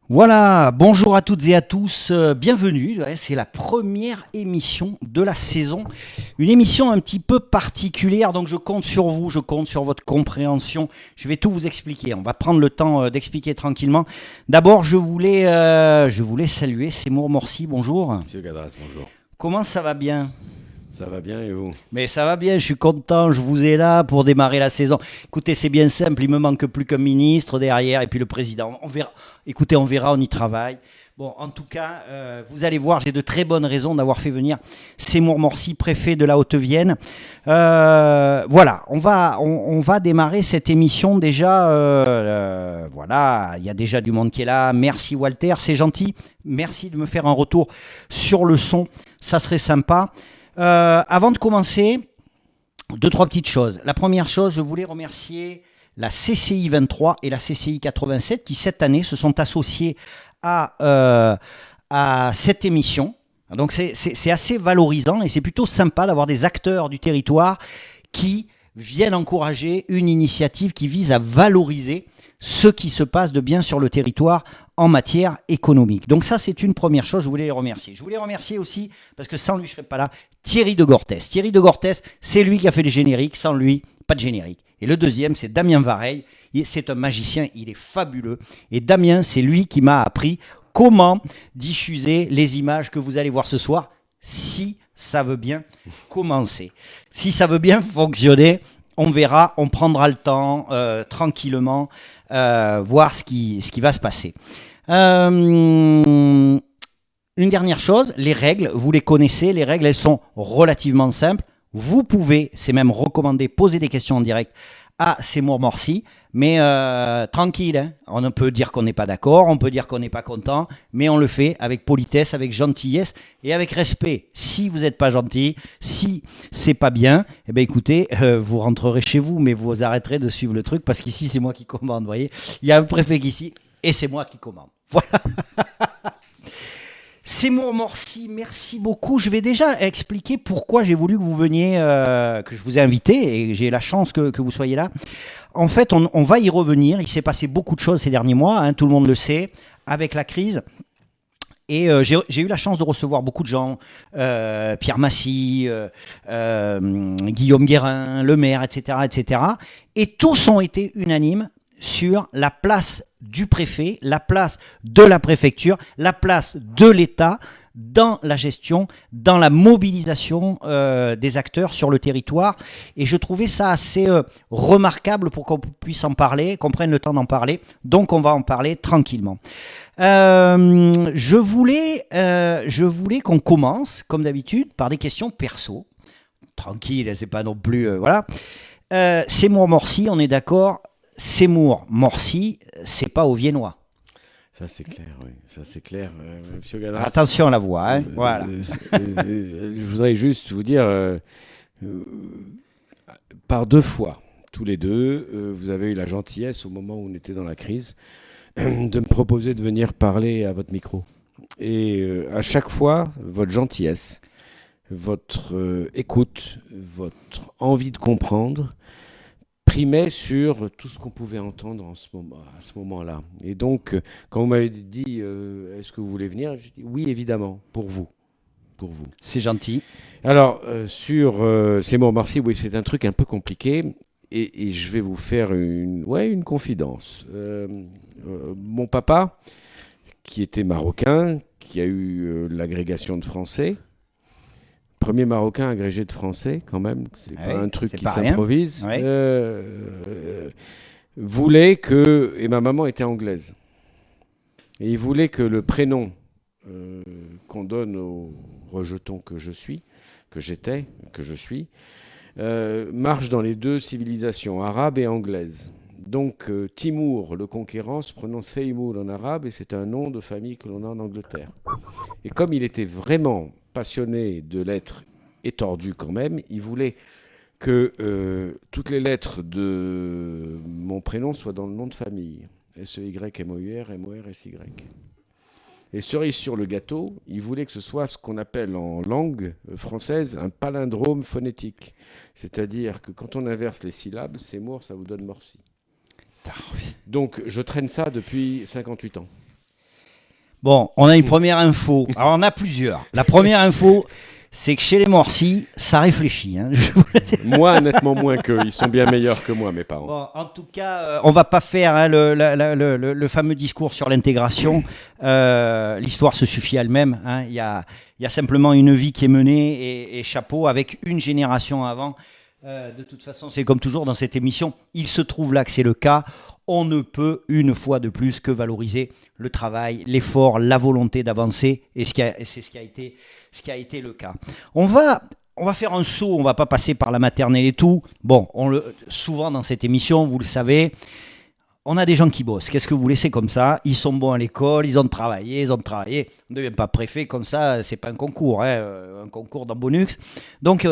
Voilà, bonjour à toutes et à tous, bienvenue. Ouais, c'est la première émission de la saison, une émission un petit peu particulière, donc je compte sur vous, je compte sur votre compréhension. Je vais tout vous expliquer, on va prendre le temps d'expliquer tranquillement. D'abord, je voulais saluer Seymour Morcy, bonjour. Monsieur Gadras, bonjour. Comment ça va bien? Ça va bien et vous? Mais ça va bien, je suis content, je vous ai là pour démarrer la saison. Écoutez, c'est bien simple, il me manque plus qu'un ministre derrière et puis le président. On verra. Écoutez, on verra, on y travaille. Bon, en tout cas, vous allez voir, j'ai de très bonnes raisons d'avoir fait venir Seymour Morcy, préfet de la Haute-Vienne. Voilà, on va démarrer cette émission déjà. Voilà, il y a déjà du monde qui est là. Merci Walter, c'est gentil. Merci de me faire un retour sur le son, ça serait sympa. Avant de commencer, deux, trois petites choses. La première chose, je voulais remercier la CCI 23 et la CCI 87 qui, cette année, se sont associés à cette émission. Donc, c'est assez valorisant et c'est plutôt sympa d'avoir des acteurs du territoire qui viennent encourager une initiative qui vise à valoriser ce qui se passe de bien sur le territoire en matière économique. Donc ça, c'est une première chose, je voulais les remercier. Je voulais remercier aussi, parce que sans lui, je ne serais pas là, Thierry de Gortès. Thierry de Gortès, c'est lui qui a fait les génériques, sans lui, pas de générique. Et le deuxième, c'est Damien Vareille, c'est un magicien, il est fabuleux. Et Damien, c'est lui qui m'a appris comment diffuser les images que vous allez voir ce soir, si ça veut bien commencer. Si ça veut bien fonctionner, on verra, on prendra le temps tranquillement, voir ce qui va se passer. Une dernière chose, les règles, vous les connaissez, les règles, elles sont relativement simples. Vous pouvez, c'est même recommandé, poser des questions en direct à Seymour Morcy, mais tranquille, hein. On peut dire qu'on n'est pas d'accord, on peut dire qu'on n'est pas content, mais on le fait avec politesse, avec gentillesse et avec respect. Si vous n'êtes pas gentil, si c'est pas bien, eh ben écoutez, vous rentrerez chez vous, mais vous arrêterez de suivre le truc parce qu'ici c'est moi qui commande, vous voyez. Il y a un préfet ici et c'est moi qui commande. Voilà. Seymour Morcy, merci beaucoup. Je vais déjà expliquer pourquoi j'ai voulu que vous veniez, que je vous ai invité et j'ai la chance que vous soyez là. En fait, on va y revenir. Il s'est passé beaucoup de choses ces derniers mois, hein, tout le monde le sait, avec la crise. Et j'ai eu la chance de recevoir beaucoup de gens, Pierre Massy, Guillaume Guérin, le maire, etc., etc. Et tous ont été unanimes sur la place du préfet, la place de la préfecture, la place de l'État dans la gestion, dans la mobilisation des acteurs sur le territoire. Et je trouvais ça assez remarquable pour qu'on puisse en parler, qu'on prenne le temps d'en parler. Donc on va en parler tranquillement. Je voulais qu'on commence, comme d'habitude, par des questions perso. Tranquille, c'est pas non plus... voilà. Seymour Morcy, on est d'accord. Seymour Morcy, c'est pas au Viennois. Ça c'est clair, oui. Ça c'est clair. Monsieur Gadras, Attention à la voix, hein. Voilà. je voudrais juste vous dire, par deux fois, tous les deux, vous avez eu la gentillesse au moment où on était dans la crise de me proposer de venir parler à votre micro. Et à chaque fois, votre gentillesse, votre écoute, votre envie de comprendre primait sur tout ce qu'on pouvait entendre à ce moment-là. Et donc, quand vous m'avez dit est-ce que vous voulez venir, j'ai dit oui, évidemment, pour vous. Pour vous. C'est gentil. Alors, sur Seymour Morcy, oui, c'est un truc un peu compliqué. Et je vais vous faire une confidence. Mon papa, qui était marocain, qui a eu l'agrégation de français, premier Marocain agrégé de français, quand même, c'est pas un truc qui s'improvise, voulait que, et ma maman était anglaise, et il voulait que le prénom qu'on donne aux rejetons que je suis, que j'étais, que je suis, marche dans les deux civilisations, arabe et anglaise. Donc Timour, le conquérant, se prononce Seymour en arabe, et c'est un nom de famille que l'on a en Angleterre. Et comme il était vraiment passionné de lettres et tordu quand même, il voulait que toutes les lettres de mon prénom soient dans le nom de famille. S-E-Y-M-O-U-R, M-O-R-S-Y. Et cerise sur le gâteau, il voulait que ce soit ce qu'on appelle en langue française un palindrome phonétique. C'est-à-dire que quand on inverse les syllabes, Seymour, ça vous donne Morcy. Donc je traîne ça depuis 58 ans. Bon, on a une première info. Alors, on a plusieurs. La première info, c'est que chez les Morcy, ça réfléchit. Hein. Moi, nettement moins qu'eux. Ils sont bien meilleurs que moi, mes parents. Bon, en tout cas, on va pas faire hein, le fameux discours sur l'intégration. L'histoire se suffit elle-même. Hein. Il y a simplement une vie qui est menée et chapeau avec une génération avant. De toute façon, c'est comme toujours dans cette émission. Il se trouve là que c'est le cas. On ne peut une fois de plus que valoriser le travail, l'effort, la volonté d'avancer. Et c'est ce qui a été le cas. On va faire un saut, on ne va pas passer par la maternelle et tout. Bon, souvent dans cette émission, vous le savez, on a des gens qui bossent. Qu'est-ce que vous laissez comme ça? Ils sont bons à l'école, ils ont travaillé. On ne devient pas préfet comme ça, c'est pas un concours, hein, un concours dans Bonux. Donc,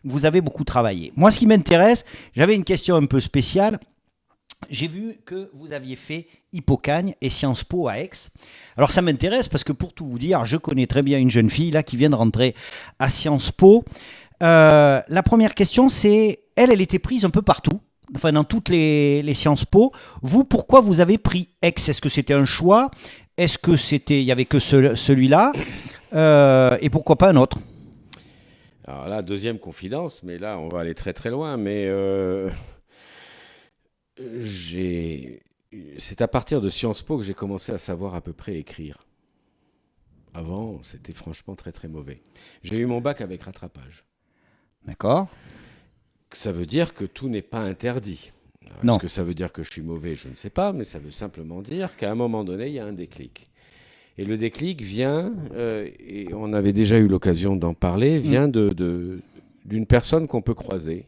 vous avez beaucoup travaillé. Moi, ce qui m'intéresse, j'avais une question un peu spéciale. J'ai vu que vous aviez fait Hippocagne et Sciences Po à Aix. Alors ça m'intéresse parce que pour tout vous dire, je connais très bien une jeune fille là qui vient de rentrer à Sciences Po. La première question c'est, elle était prise un peu partout, enfin dans toutes les Sciences Po. Vous, pourquoi vous avez pris Aix? Est-ce que c'était un choix? Est-ce que il y avait que celui-là et pourquoi pas un autre? Alors là, deuxième confidence, mais là, on va aller très très loin. Mais c'est à partir de Sciences Po que j'ai commencé à savoir à peu près écrire. Avant, c'était franchement très très mauvais. J'ai eu mon bac avec rattrapage. D'accord. Ça veut dire que tout n'est pas interdit. Non. Est-ce que ça veut dire que je suis mauvais? Je ne sais pas, mais ça veut simplement dire qu'à un moment donné, il y a un déclic. Et le déclic vient, et on avait déjà eu l'occasion d'en parler, vient d'une personne qu'on peut croiser.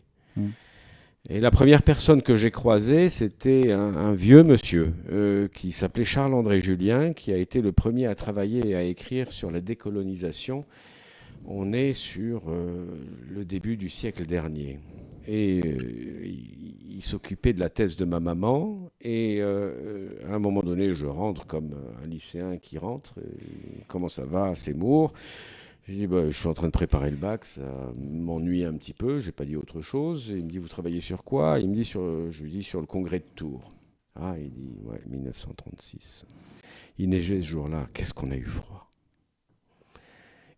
Et la première personne que j'ai croisée, c'était un vieux monsieur qui s'appelait Charles-André Julien, qui a été le premier à travailler et à écrire sur la décolonisation. On est sur le début du siècle dernier. Et il s'occupait de la thèse de ma maman. Et à un moment donné, je rentre comme un lycéen qui rentre. Comment ça va, Seymour? Je dis, je suis en train de préparer le bac, ça m'ennuie un petit peu, j'ai pas dit autre chose. Et il me dit, vous travaillez sur quoi? Je lui dis, sur le congrès de Tours. Ah, il dit, ouais, 1936. Il neigeait ce jour-là, qu'est-ce qu'on a eu froid.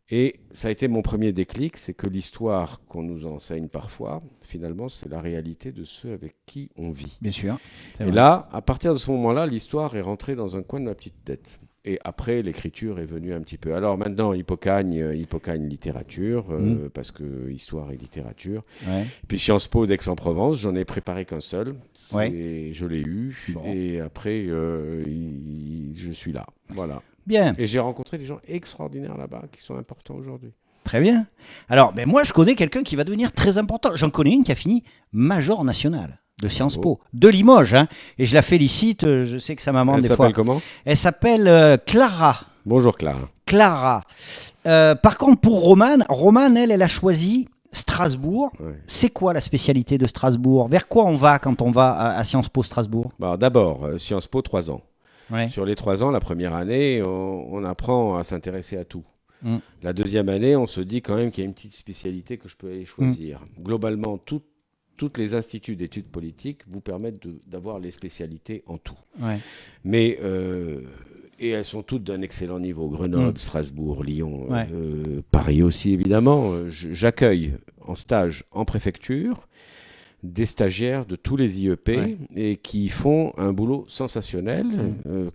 Et ça a été mon premier déclic, c'est que l'histoire qu'on nous enseigne parfois, finalement, c'est la réalité de ceux avec qui on vit. Bien sûr. Et là, à partir de ce moment-là, l'histoire est rentrée dans un coin de ma petite tête. Et après, l'écriture est venue un petit peu. Alors maintenant, Hippocagne littérature, parce que histoire et littérature. Ouais. Et puis Sciences Po d'Aix-en-Provence, j'en ai préparé qu'un seul. Ouais. Je l'ai eu. Bon. Et après, je suis là. Voilà. Bien. Et j'ai rencontré des gens extraordinaires là-bas qui sont importants aujourd'hui. Très bien. Alors, moi, je connais quelqu'un qui va devenir très important. J'en connais une qui a fini major national de Sciences Po, de Limoges. Hein, et je la félicite. Je sais que sa maman, des fois... Elle s'appelle comment? Elle s'appelle Clara. Bonjour Clara. Clara. Par contre, pour Romane, elle a choisi Strasbourg. Ouais. C'est quoi la spécialité de Strasbourg? Vers quoi on va quand on va à Sciences Po Strasbourg? D'abord, Sciences Po, 3 ans. Ouais. Sur les 3 ans, la première année, on apprend à s'intéresser à tout. La deuxième année, on se dit quand même qu'il y a une petite spécialité que je peux aller choisir. Globalement, toutes les instituts d'études politiques vous permettent d'avoir les spécialités en tout. Ouais. Mais, et elles sont toutes d'un excellent niveau. Grenoble, Strasbourg, Lyon, ouais. Paris aussi, évidemment. J'accueille en stage en préfecture des stagiaires de tous les IEP et qui font un boulot sensationnel.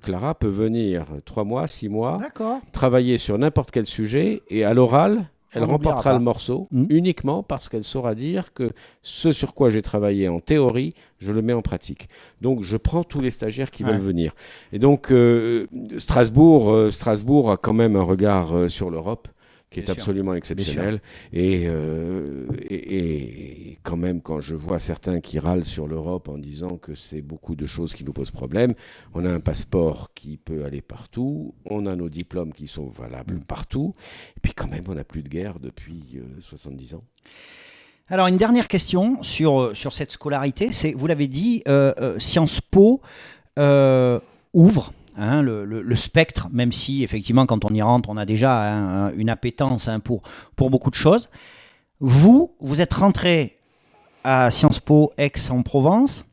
Clara peut venir 3 mois, 6 mois, travailler sur n'importe quel sujet et à l'oral, elle remportera le morceau uniquement parce qu'elle saura dire que ce sur quoi j'ai travaillé en théorie, je le mets en pratique. Donc je prends tous les stagiaires qui veulent venir. Et donc Strasbourg a quand même un regard sur l'Europe qui est absolument exceptionnel. Et quand même, quand je vois certains qui râlent sur l'Europe en disant que c'est beaucoup de choses qui nous posent problème, on a un passeport qui peut aller partout, on a nos diplômes qui sont valables partout, et puis quand même, on n'a plus de guerre depuis 70 ans. Alors, une dernière question sur cette scolarité, c'est, vous l'avez dit, Sciences Po ouvre le spectre, même si effectivement quand on y rentre, on a déjà une appétence pour beaucoup de choses. Vous êtes rentré à Sciences Po Aix-en-Provence.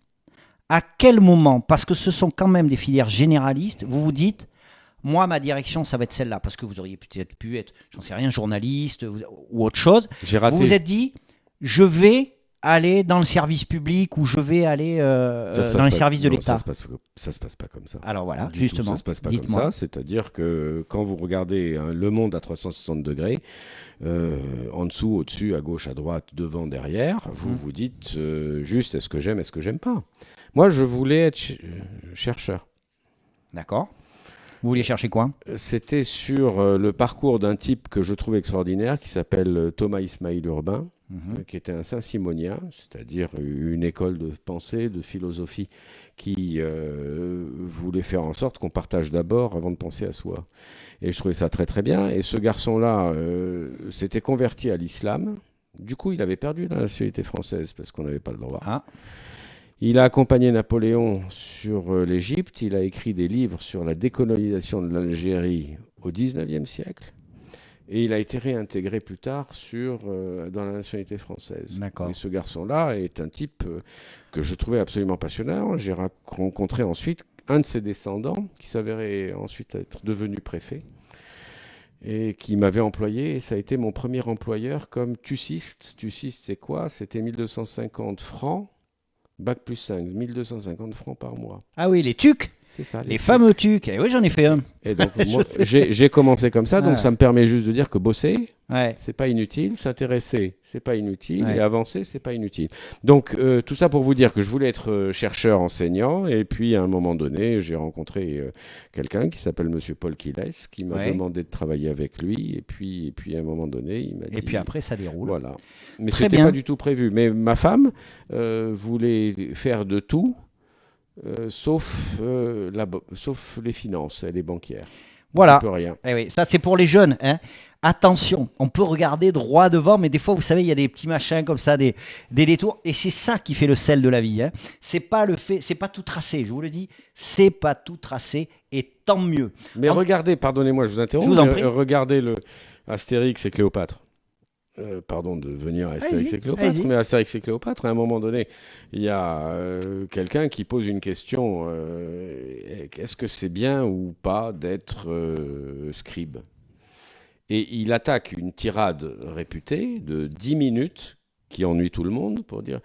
À quel moment, parce que ce sont quand même des filières généralistes, vous vous dites, moi, ma direction, ça va être celle-là, parce que vous auriez peut-être pu être, j'en sais rien, journaliste ou autre chose. J'ai raté. Vous vous êtes dit, je vais aller dans le service public ou je vais aller dans les services de l'État. Ça se passe pas comme ça. Alors voilà, Du justement. tout, ça se passe pas comme Dites-moi. ça. C'est-à-dire que quand vous regardez le monde à 360 degrés, en dessous, au-dessus, à gauche, à droite, devant, derrière, vous vous dites juste est-ce que j'aime pas. Moi, je voulais être chercheur. D'accord. Vous vouliez chercher quoi? C'était sur le parcours d'un type que je trouve extraordinaire qui s'appelle Thomas Ismail Urbain, qui était un Saint-Simonien, c'est-à-dire une école de pensée, de philosophie qui voulait faire en sorte qu'on partage d'abord avant de penser à soi. Et je trouvais ça très très bien. Et ce garçon-là s'était converti à l'islam. Du coup, il avait perdu la nationalité française parce qu'on n'avait pas le droit. Ah. Il a accompagné Napoléon sur l'Égypte, il a écrit des livres sur la décolonisation de l'Algérie au XIXe siècle, et il a été réintégré plus tard dans la nationalité française. D'accord. Et ce garçon-là est un type que je trouvais absolument passionnant. J'ai rencontré ensuite un de ses descendants qui s'avérait ensuite être devenu préfet et qui m'avait employé, et ça a été mon premier employeur comme tuciste. Tuciste, c'est quoi? C'était 1250 francs. Bac plus 5, 1250 francs par mois. Ah oui, les tucs. C'est ça. Les fameux tucs. Et oui, j'en ai fait un. Et donc, moi, j'ai commencé comme ça, donc ça me permet juste de dire que bosser, c'est pas inutile, s'intéresser, c'est pas inutile, et avancer, c'est pas inutile. Donc, tout ça pour vous dire que je voulais être chercheur enseignant, et puis à un moment donné, j'ai rencontré quelqu'un qui s'appelle Monsieur Paul Quiles, qui m'a demandé de travailler avec lui, et puis à un moment donné, il m'a dit... Et puis après, ça déroule. Voilà. Mais c'était pas du tout prévu. Mais ma femme voulait faire de tout, sauf les finances, elle est banquière. Voilà. Peut rien. Eh oui, ça c'est pour les jeunes. Hein. Attention, on peut regarder droit devant, mais des fois, vous savez, il y a des petits machins comme ça, des détours, et c'est ça qui fait le sel de la vie. Hein. C'est pas tout tracé. Je vous le dis, c'est pas tout tracé, et tant mieux. Mais regardez, pardonnez-moi, je vous interromps. Je vous en prie. Regardez le Astérix et Cléopâtre. Pardon de venir à Astérix et Cléopâtre, mais Astérix et Cléopâtre, à un moment donné, il y a quelqu'un qui pose une question, est-ce que c'est bien ou pas d'être scribe? Et il attaque une tirade réputée de 10 minutes qui ennuie tout le monde pour dire...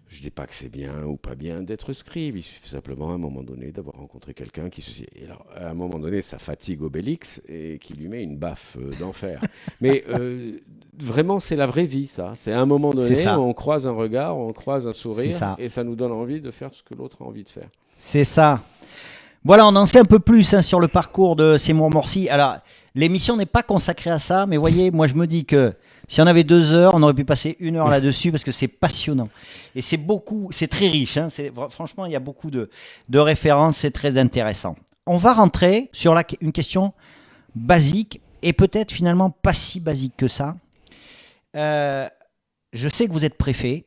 Je ne dis pas que c'est bien ou pas bien d'être scribe, il suffit simplement à un moment donné d'avoir rencontré quelqu'un qui se... Et alors, à un moment donné, ça fatigue Obélix et qui lui met une baffe d'enfer. Mais vraiment, c'est la vraie vie, ça. C'est à un moment donné, on croise un regard, on croise un sourire, et ça nous donne envie de faire ce que l'autre a envie de faire. C'est ça. Voilà, on en sait un peu plus sur le parcours de Seymour Morcy. Alors, l'émission n'est pas consacrée à ça, mais voyez, moi je me dis que si on avait 2 heures, on aurait pu passer 1 heure là-dessus parce que c'est passionnant. Et c'est très riche. Hein, franchement, il y a beaucoup de références, c'est très intéressant. On va rentrer sur une question basique et peut-être finalement pas si basique que ça. Je sais que vous êtes préfet,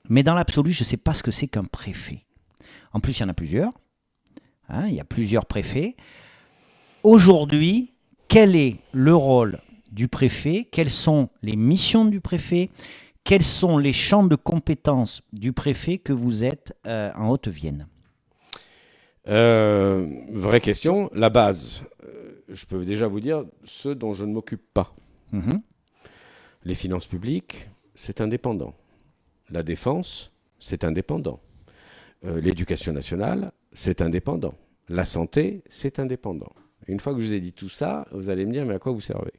mais dans l'absolu, je ne sais pas ce que c'est qu'un préfet. En plus, il y en a plusieurs. Hein, il y a plusieurs préfets. Aujourd'hui, quel est le rôle du préfet? Quelles sont les missions du préfet? Quels sont les champs de compétences du préfet que vous êtes en Haute-Vienne? Vraie question. La base, je peux déjà vous dire ce dont je ne m'occupe pas. Les finances publiques, c'est indépendant. La défense, c'est indépendant. L'éducation nationale, c'est indépendant. La santé, c'est indépendant. Une fois que je vous ai dit tout ça, vous allez me dire, mais à quoi vous servez?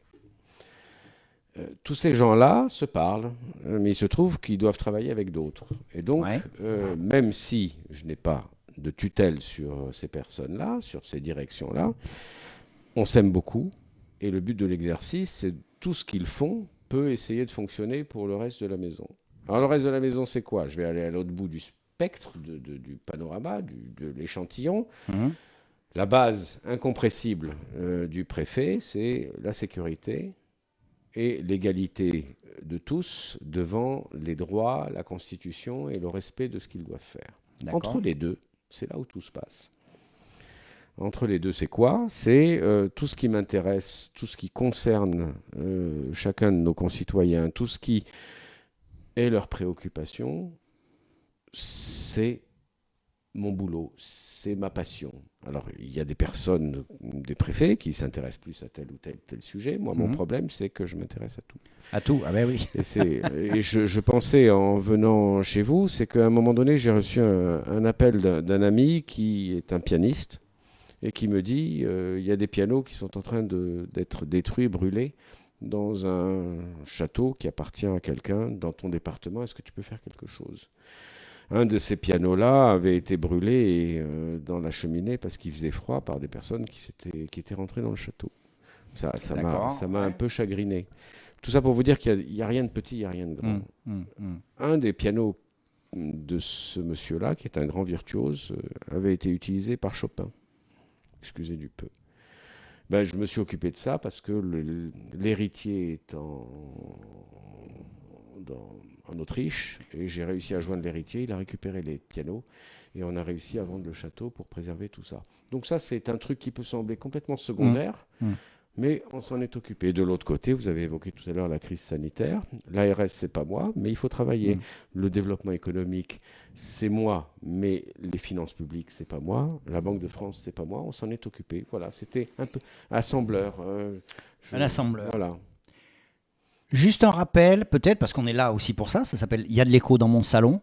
Tous ces gens-là se parlent, mais il se trouve qu'ils doivent travailler avec d'autres. Et donc, même si je n'ai pas de tutelle sur ces personnes-là, sur ces directions-là, on s'aime beaucoup. Et le but de l'exercice, c'est tout ce qu'ils font peut essayer de fonctionner pour le reste de la maison. Alors, le reste de la maison, c'est quoi? Je vais aller à l'autre bout du spectre, du panorama, de l'échantillon. La base incompressible du préfet, c'est la sécurité et l'égalité de tous devant les droits, la Constitution et le respect de ce qu'ils doivent faire. Entre les deux, c'est là où tout se passe. Entre les deux, c'est quoi? C'est tout ce qui m'intéresse, tout ce qui concerne chacun de nos concitoyens, tout ce qui est leur préoccupation, c'est mon boulot, c'est ma passion. Alors, il y a des personnes, des préfets, qui s'intéressent plus à tel ou tel sujet. Moi, mon problème, c'est que je m'intéresse à tout. À tout, ah ben oui. Et je pensais, en venant chez vous, c'est qu'à un moment donné, j'ai reçu un appel d'un ami qui est un pianiste et qui me dit, il y a des pianos qui sont en train d'être détruits, brûlés dans un château qui appartient à quelqu'un dans ton département. Est-ce que tu peux faire quelque chose? Un de ces pianos-là avait été brûlé dans la cheminée parce qu'il faisait froid par des personnes qui étaient rentrées dans le château. D'accord, Ça m'a un ouais. peu chagriné. Tout ça pour vous dire qu'il y a rien de petit, il n'y a rien de grand. Hum. Un des pianos de ce monsieur-là, qui est un grand virtuose, avait été utilisé par Chopin. Excusez du peu. Ben, je me suis occupé de ça parce que l'héritier est en Autriche et j'ai réussi à joindre l'héritier. Il a récupéré les pianos et on a réussi à vendre le château pour préserver tout ça. Donc ça, c'est un truc qui peut sembler complètement Hum, secondaire, hum. mais on s'en est occupé. De l'autre côté, vous avez évoqué tout à l'heure la crise sanitaire. L'ARS, c'est pas moi, mais il faut travailler. Le développement économique, c'est moi, mais les finances publiques, c'est pas moi. La Banque de France, c'est pas moi. On s'en est occupé. Voilà, c'était un peu assembleur. Un assembleur. Voilà. Juste un rappel, peut-être, parce qu'on est là aussi pour ça, ça s'appelle Il y a de l'écho dans mon salon,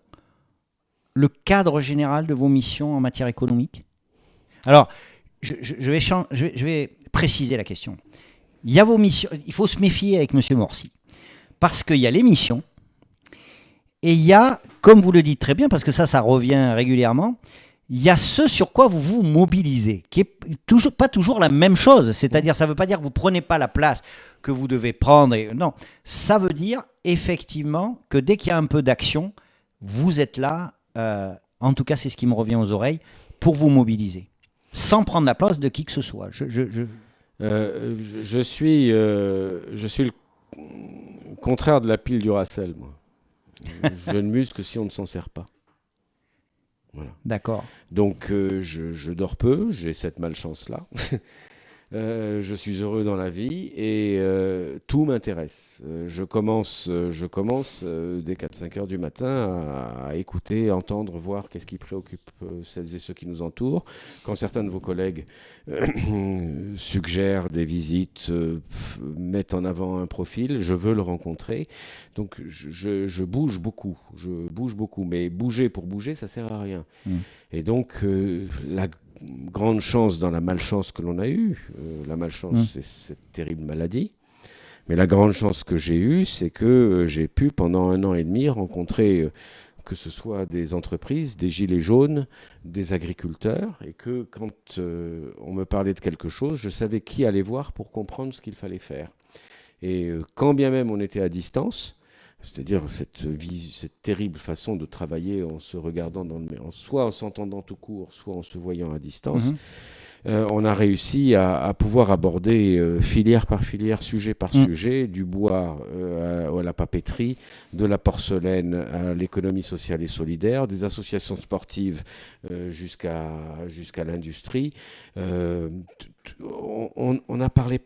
le cadre général de vos missions en matière économique. Alors, je vais préciser la question. Il y a vos missions, il faut se méfier avec M. Morsi, parce qu'il y a les missions, et il y a, comme vous le dites très bien, parce que ça revient régulièrement, il y a ce sur quoi vous vous mobilisez, qui est toujours, pas toujours la même chose. C'est-à-dire, ça ne veut pas dire que vous ne prenez pas la place que vous devez prendre. Non, ça veut dire effectivement que dès qu'il y a un peu d'action, vous êtes là, en tout cas c'est ce qui me revient aux oreilles, pour vous mobiliser, sans prendre la place de qui que ce soit. Je suis le contraire de la pile Duracell, moi. Je ne muse que si on ne s'en sert pas. Voilà. D'accord. Donc je dors peu, j'ai cette malchance-là. Je suis heureux dans la vie et tout m'intéresse. Je commence dès 4-5 heures du matin à écouter, entendre, voir qu'est-ce qui préoccupe celles et ceux qui nous entourent. Quand certains de vos collègues suggèrent des visites, mettent en avant un profil, je veux le rencontrer. Donc je bouge beaucoup, mais bouger pour bouger, ça sert à rien. Et donc la grande chance dans la malchance que l'on a eue, la malchance c'est cette terrible maladie, mais la grande chance que j'ai eue, c'est que j'ai pu pendant 1 an et demi rencontrer que ce soit des entreprises, des gilets jaunes, des agriculteurs, et que quand on me parlait de quelque chose, je savais qui aller voir pour comprendre ce qu'il fallait faire. Et quand bien même on était à distance, c'est-à-dire cette terrible façon de travailler en se regardant soit en s'entendant tout court, soit en se voyant à distance, on a réussi à pouvoir aborder filière par filière, sujet par sujet, du bois à la papeterie, de la porcelaine à l'économie sociale et solidaire, des associations sportives jusqu'à l'industrie. On a parlé.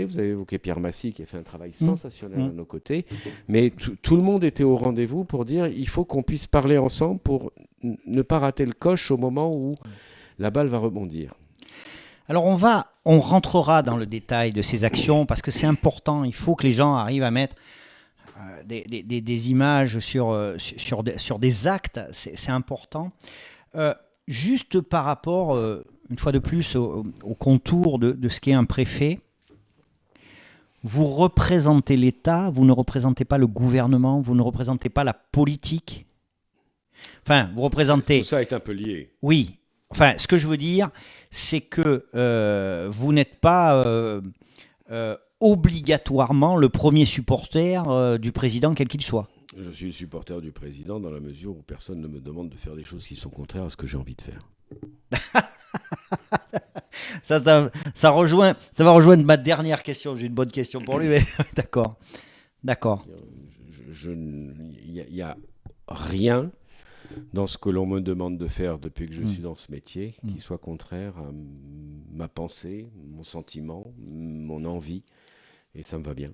Vous avez évoqué Pierre Massy qui a fait un travail sensationnel à nos côtés, mais tout le monde était au rendez-vous pour dire il faut qu'on puisse parler ensemble pour ne pas rater le coche au moment où la balle va rebondir. Alors on rentrera dans le détail de ces actions parce que c'est important. Il faut que les gens arrivent à mettre des images sur des actes. C'est important. Juste par rapport, une fois de plus, au contour de ce qu'est un préfet, vous représentez l'État, vous ne représentez pas le gouvernement, vous ne représentez pas la politique. Enfin, vous représentez... Tout ça est un peu lié. Oui. Enfin, ce que je veux dire, c'est que vous n'êtes pas obligatoirement le premier supporter du président, quel qu'il soit. Je suis le supporter du président dans la mesure où personne ne me demande de faire des choses qui sont contraires à ce que j'ai envie de faire. ça va rejoindre ma dernière question. J'ai une bonne question pour lui, mais d'accord. Il n'y a rien dans ce que l'on me demande de faire depuis que je suis dans ce métier qui soit contraire à ma pensée, mon sentiment, mon envie, et ça me va bien.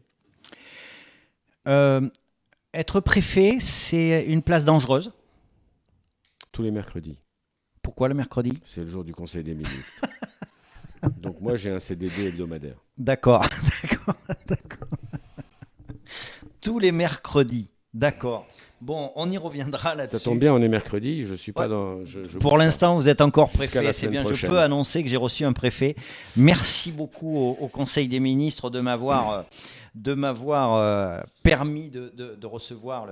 Être préfet, c'est une place dangereuse. Tous les mercredis. Pourquoi le mercredi? C'est le jour du Conseil des ministres. Donc moi, j'ai un CDD hebdomadaire. D'accord, d'accord. Tous les mercredis. D'accord. Bon, on y reviendra là-dessus. Ça tombe bien, on est mercredi, je suis pas Ouais. dans... Pour l'instant, vous êtes encore Jusqu'à la préfet, c'est semaine bien. prochaine. Je peux annoncer que j'ai reçu un préfet. Merci beaucoup au Conseil des ministres de m'avoir permis de recevoir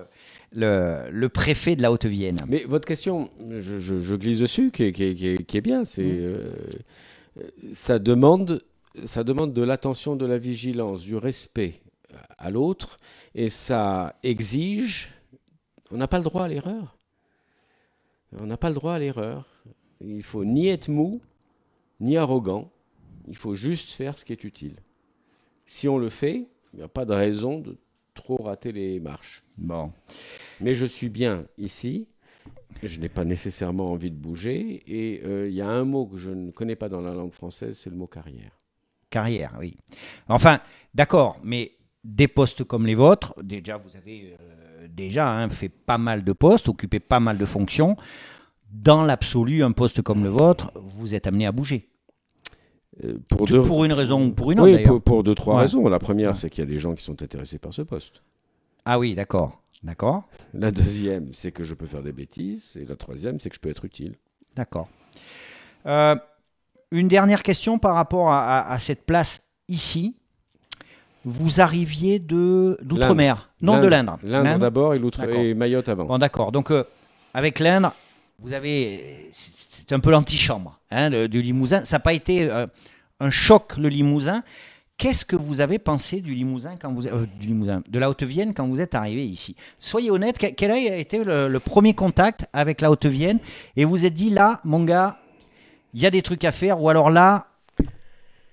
le préfet de la Haute-Vienne. Mais votre question, je glisse dessus, qui est bien, ça demande de l'attention, de la vigilance, du respect à l'autre, et ça exige... On n'a pas le droit à l'erreur. On n'a pas le droit à l'erreur. Il faut ni être mou, ni arrogant. Il faut juste faire ce qui est utile. Si on le fait, il n'y a pas de raison de trop rater les marches. Bon. Mais je suis bien ici. Je n'ai pas nécessairement envie de bouger. Et il y a un mot que je ne connais pas dans la langue française, c'est le mot carrière. Carrière, oui. Enfin, d'accord, mais des postes comme les vôtres, déjà, vous avez fait pas mal de postes, occupé pas mal de fonctions. Dans l'absolu, un poste comme le vôtre, vous êtes amené à bouger. Pour une raison ou pour une autre, Oui, d'ailleurs. pour deux, trois Ouais. raisons. La première, Ouais. c'est qu'il y a des gens qui sont intéressés par ce poste. Ah oui, d'accord. D'accord. La deuxième, c'est que je peux faire des bêtises. Et la troisième, c'est que je peux être utile. D'accord. Une dernière question par rapport à cette place ici. Vous arriviez d'outre-mer, non de l'Indre. L'Indre d'abord D'accord. et Mayotte avant. Bon, d'accord. Donc, avec l'Indre, c'est un peu l'antichambre du Limousin. Ça n'a pas été un choc, le Limousin. Qu'est-ce que vous avez pensé du Limousin, de la Haute-Vienne quand vous êtes arrivé ici? Soyez honnête, quel a été le premier contact avec la Haute-Vienne? Et vous êtes dit, là, mon gars, il y a des trucs à faire, ou alors là,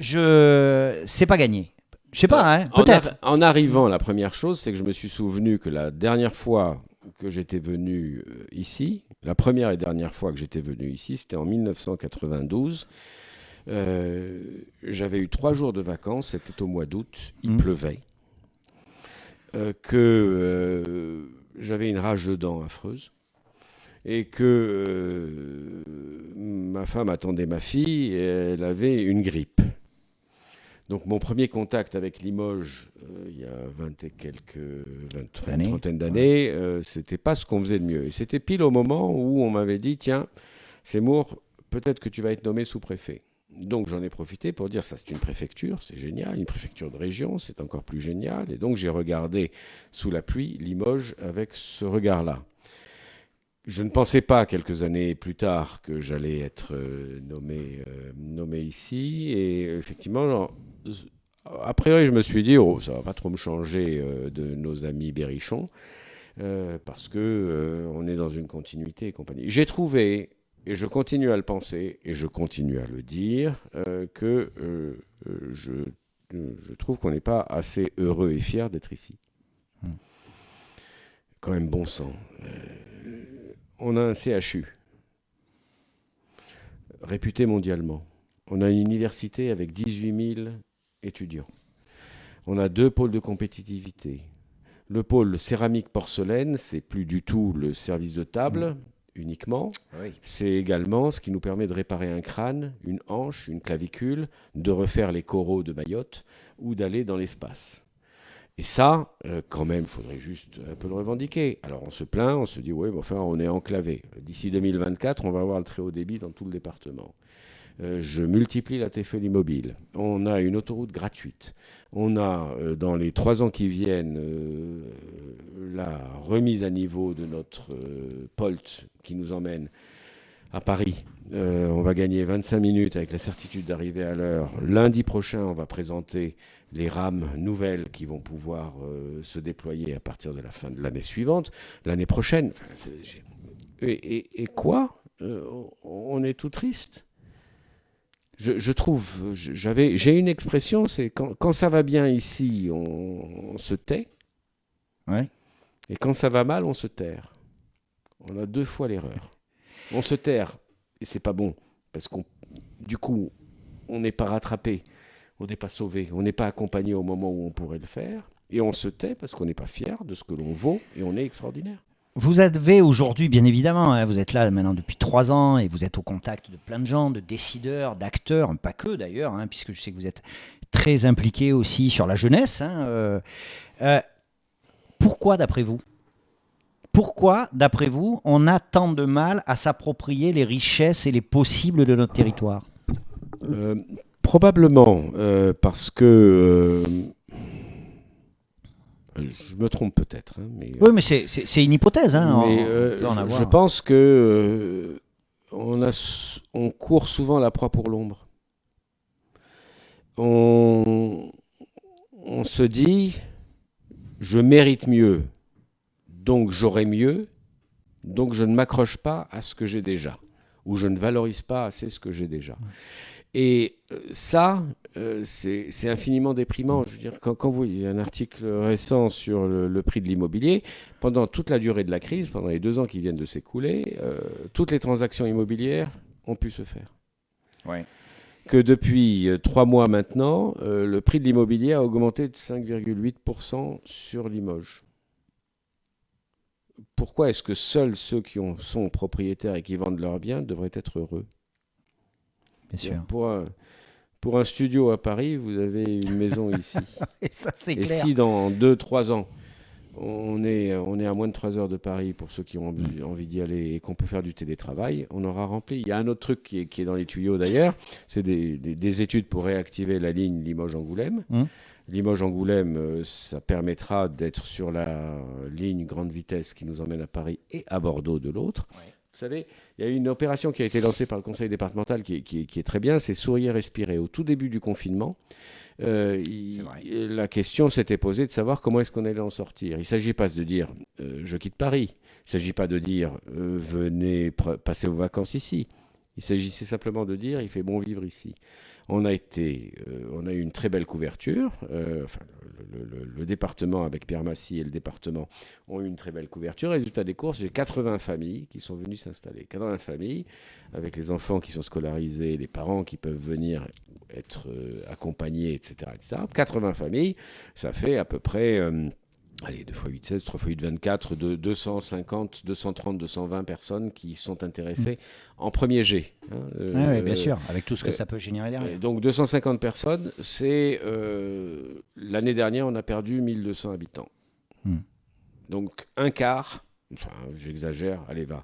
c'est pas gagné. Je sais pas, peut-être. En arrivant, la première chose, c'est que je me suis souvenu que la dernière fois que j'étais venu ici, la première et dernière fois que j'étais venu ici, c'était en 1992. J'avais eu 3 jours de vacances, c'était au mois d'août, il pleuvait, j'avais une rage de dents affreuse, et que ma femme attendait ma fille, et elle avait une grippe. Donc mon premier contact avec Limoges, il y a une trentaine d'années, c'était pas ce qu'on faisait de mieux. Et c'était pile au moment où on m'avait dit, tiens, Seymour, peut-être que tu vas être nommé sous-préfet. Donc j'en ai profité pour dire, ça c'est une préfecture, c'est génial, une préfecture de région, c'est encore plus génial. Et donc j'ai regardé sous la pluie Limoges avec ce regard-là. Je ne pensais pas, quelques années plus tard, que j'allais être nommé ici. Et effectivement, a priori, je me suis dit, oh, ça va pas trop me changer de nos amis berrichons, parce que on est dans une continuité et compagnie. J'ai trouvé, et je continue à le penser, et je continue à le dire, que je trouve qu'on n'est pas assez heureux et fier d'être ici. Quand même, bon sang. On a un CHU, réputé mondialement. On a une université avec 18 000 étudiants. On a 2 pôles de compétitivité. Le pôle céramique-porcelaine, c'est plus du tout le service de table uniquement. Oui. C'est également ce qui nous permet de réparer un crâne, une hanche, une clavicule, de refaire les coraux de Mayotte ou d'aller dans l'espace. Et ça, quand même, il faudrait juste un peu le revendiquer. Alors on se plaint, on se dit, oui, mais enfin, on est enclavé. D'ici 2024, on va avoir le très haut débit dans tout le département. Je multiplie la téléphonie mobile. On a une autoroute gratuite. On a, dans les 3 ans qui viennent, la remise à niveau de notre POLT qui nous emmène à Paris. On va gagner 25 minutes avec la certitude d'arriver à l'heure. Lundi prochain, on va présenter les rames nouvelles qui vont pouvoir se déployer à partir de la fin de l'année suivante. L'année prochaine, et quoi on est tout triste. Je trouve, j'ai une expression, c'est quand ça va bien ici, on se tait. Ouais. Et quand ça va mal, on se terre. On a 2 fois l'erreur. On se terre, et c'est pas bon, parce du coup, on n'est pas rattrapé, on n'est pas sauvé, on n'est pas accompagné au moment où on pourrait le faire, et on se tait parce qu'on n'est pas fier de ce que l'on vaut, et on est extraordinaire. Vous avez aujourd'hui, bien évidemment, hein, vous êtes là maintenant depuis 3 ans et vous êtes au contact de plein de gens, de décideurs, d'acteurs, pas que d'ailleurs, hein, puisque je sais que vous êtes très impliqué aussi sur la jeunesse. Euh, pourquoi, d'après vous, on a tant de mal à s'approprier les richesses et les possibles de notre territoire? Euh, Probablement parce que je me trompe peut-être, hein, Oui, mais c'est une hypothèse, hein, on peut en je avoir. pense que on court souvent la proie pour l'ombre. On, on se dit, je mérite mieux, donc j'aurai mieux, donc je ne m'accroche pas à ce que j'ai déjà, ou je ne valorise pas assez ce que j'ai déjà. Et ça, c'est infiniment déprimant. Je veux dire, quand vous, il y a un article récent sur le prix de l'immobilier, pendant toute la durée de la crise, pendant les 2 ans qui viennent de s'écouler, toutes les transactions immobilières ont pu se faire. Ouais. Que depuis 3 mois maintenant, le prix de l'immobilier a augmenté de 5,8% sur Limoges. Pourquoi est-ce que seuls ceux qui sont propriétaires et qui vendent leurs biens devraient être heureux? Bien sûr. Pour un studio à Paris, vous avez une maison ici. Et ça, c'est Et clair. si dans 2, 3 ans, on est à moins de 3 heures de Paris pour ceux qui ont envie d'y aller et qu'on peut faire du télétravail, on aura rempli. Il y a un autre truc qui est dans les tuyaux d'ailleurs, c'est des études pour réactiver la ligne Limoges-Angoulême. Hum. Limoges-Angoulême, ça permettra d'être sur la ligne grande vitesse qui nous emmène à Paris et à Bordeaux de l'autre. Ouais. Vous savez, il y a une opération qui a été lancée par le conseil départemental qui est très bien, c'est Sourire Respirer. Au tout début du confinement, C'est vrai. la question s'était posée de savoir comment est-ce qu'on allait en sortir. Il ne s'agit pas de dire je quitte Paris, il ne s'agit pas de dire venez passer vos vacances ici. Il s'agissait simplement de dire il fait bon vivre ici. On a eu une très belle couverture. Enfin, le département avec Pierre Massy et le département ont eu une très belle couverture. Résultat des courses, j'ai 80 familles qui sont venues s'installer. 80 familles avec les enfants qui sont scolarisés, les parents qui peuvent venir être accompagnés, etc., etc. 80 familles, ça fait à peu près allez, 2 fois 8, 16, 3 fois 8, 24, de 250, 230, 220 personnes qui sont intéressées en premier jet. Hein, Oui, bien sûr, avec tout ce que ça peut générer derrière. donc 250 personnes, c'est l'année dernière, on a perdu 1200 habitants. Hmm. Donc un quart, enfin j'exagère, allez va,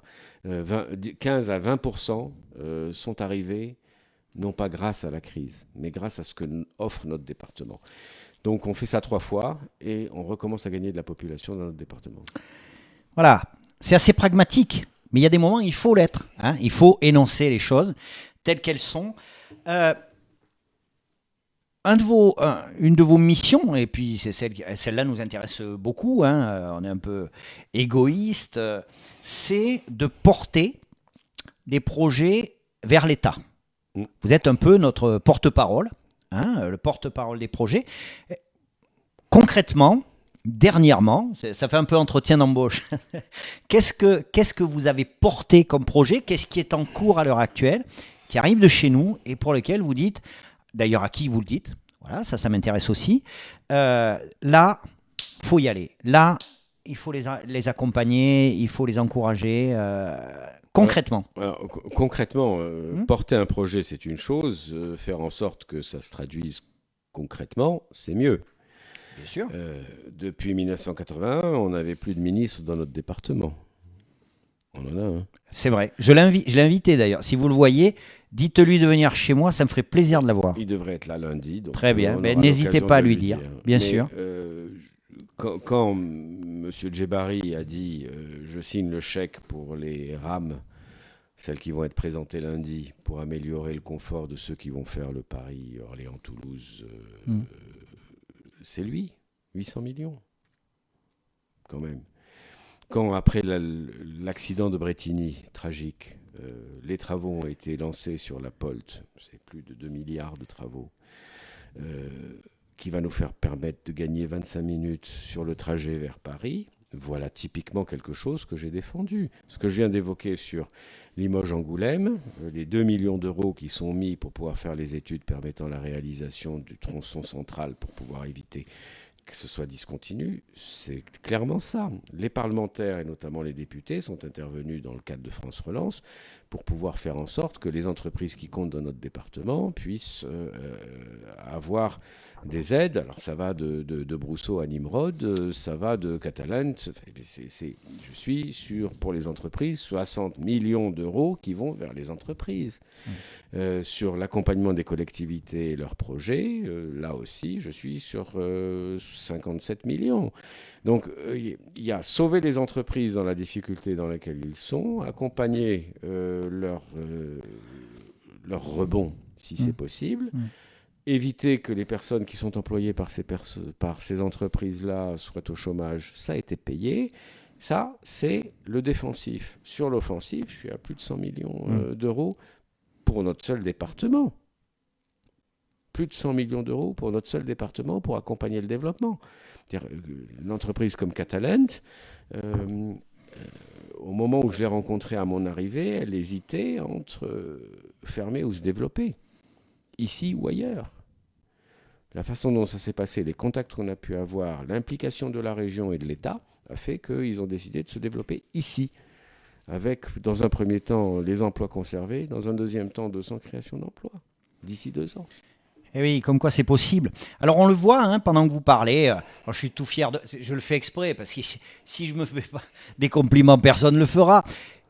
15 à 20% sont arrivés non pas grâce à la crise, mais grâce à ce que offre notre département. Donc on fait ça 3 fois et on recommence à gagner de la population dans notre département. Voilà, c'est assez pragmatique, mais il y a des moments où il faut l'être, hein. Il faut énoncer les choses telles qu'elles sont. Euh, une de vos missions, et puis c'est celle-là nous intéresse beaucoup, hein, on est un peu égoïste, c'est de porter des projets vers l'État. Mm. Vous êtes un peu notre porte-parole, hein, le porte-parole des projets. Concrètement, dernièrement, ça fait un peu entretien d'embauche, qu'est-ce que vous avez porté comme projet? Qu'est-ce qui est en cours à l'heure actuelle, qui arrive de chez nous et pour lequel vous dites, d'ailleurs à qui vous le dites, voilà, ça m'intéresse aussi, là, il faut y aller. Là, il faut les accompagner, il faut les encourager concrètement. Alors, concrètement, Hmm. porter un projet, c'est une chose, faire en sorte que ça se traduise concrètement, c'est mieux. Bien sûr. Depuis 1981, on n'avait plus de ministre dans notre département. On en a un. C'est vrai. Je l'ai invité d'ailleurs. Si vous le voyez, dites-lui de venir chez moi, ça me ferait plaisir de l'avoir. Il devrait être là lundi, donc Très bien. on Ben, aura n'hésitez l'occasion pas à de lui le dire, dire. bien Mais sûr. quand M. Djebari a dit je signe le chèque pour les rames, celles qui vont être présentées lundi, pour améliorer le confort de ceux qui vont faire le Paris, Orléans-Toulouse, Hmm. c'est lui. 800 millions, quand même. Quand, après l'accident de Bretigny, tragique, les travaux ont été lancés sur la POLT, c'est plus de 2 milliards de travaux, euh, qui va nous faire permettre de gagner 25 minutes sur le trajet vers Paris. Voilà typiquement quelque chose que j'ai défendu. Ce que je viens d'évoquer sur Limoges-Angoulême, les 2 millions d'euros qui sont mis pour pouvoir faire les études permettant la réalisation du tronçon central pour pouvoir éviter que ce soit discontinu, c'est clairement ça. Les parlementaires et notamment les députés sont intervenus dans le cadre de France Relance pour pouvoir faire en sorte que les entreprises qui comptent dans notre département puissent avoir des aides. Alors ça va de Brousseau à Nimrod, ça va de Catalan. Je suis sur, pour les entreprises, 60 millions d'euros qui vont vers les entreprises. Sur l'accompagnement des collectivités et leurs projets, là aussi, je suis sur 57 millions. Donc, il y a sauver les entreprises dans la difficulté dans laquelle ils sont, accompagner leur rebond, si c'est possible, éviter que les personnes qui sont employées par ces entreprises-là soient au chômage. Ça a été payé. Ça, c'est le défensif. Sur l'offensif, je suis à plus de 100 millions d'euros pour notre seul département. Plus de 100 millions d'euros pour notre seul département pour accompagner le développement. Une entreprise comme Catalent, au moment où je l'ai rencontrée à mon arrivée, elle hésitait entre fermer ou se développer, ici ou ailleurs. La façon dont ça s'est passé, les contacts qu'on a pu avoir, l'implication de la région et de l'État a fait qu'ils ont décidé de se développer ici, avec, dans un premier temps, les emplois conservés, dans un deuxième temps, 200 créations d'emplois, d'ici 2 ans. Eh oui, comme quoi c'est possible. Alors on le voit hein, pendant que vous parlez, je suis tout fier, je le fais exprès, parce que si je me fais pas des compliments, personne ne le fera.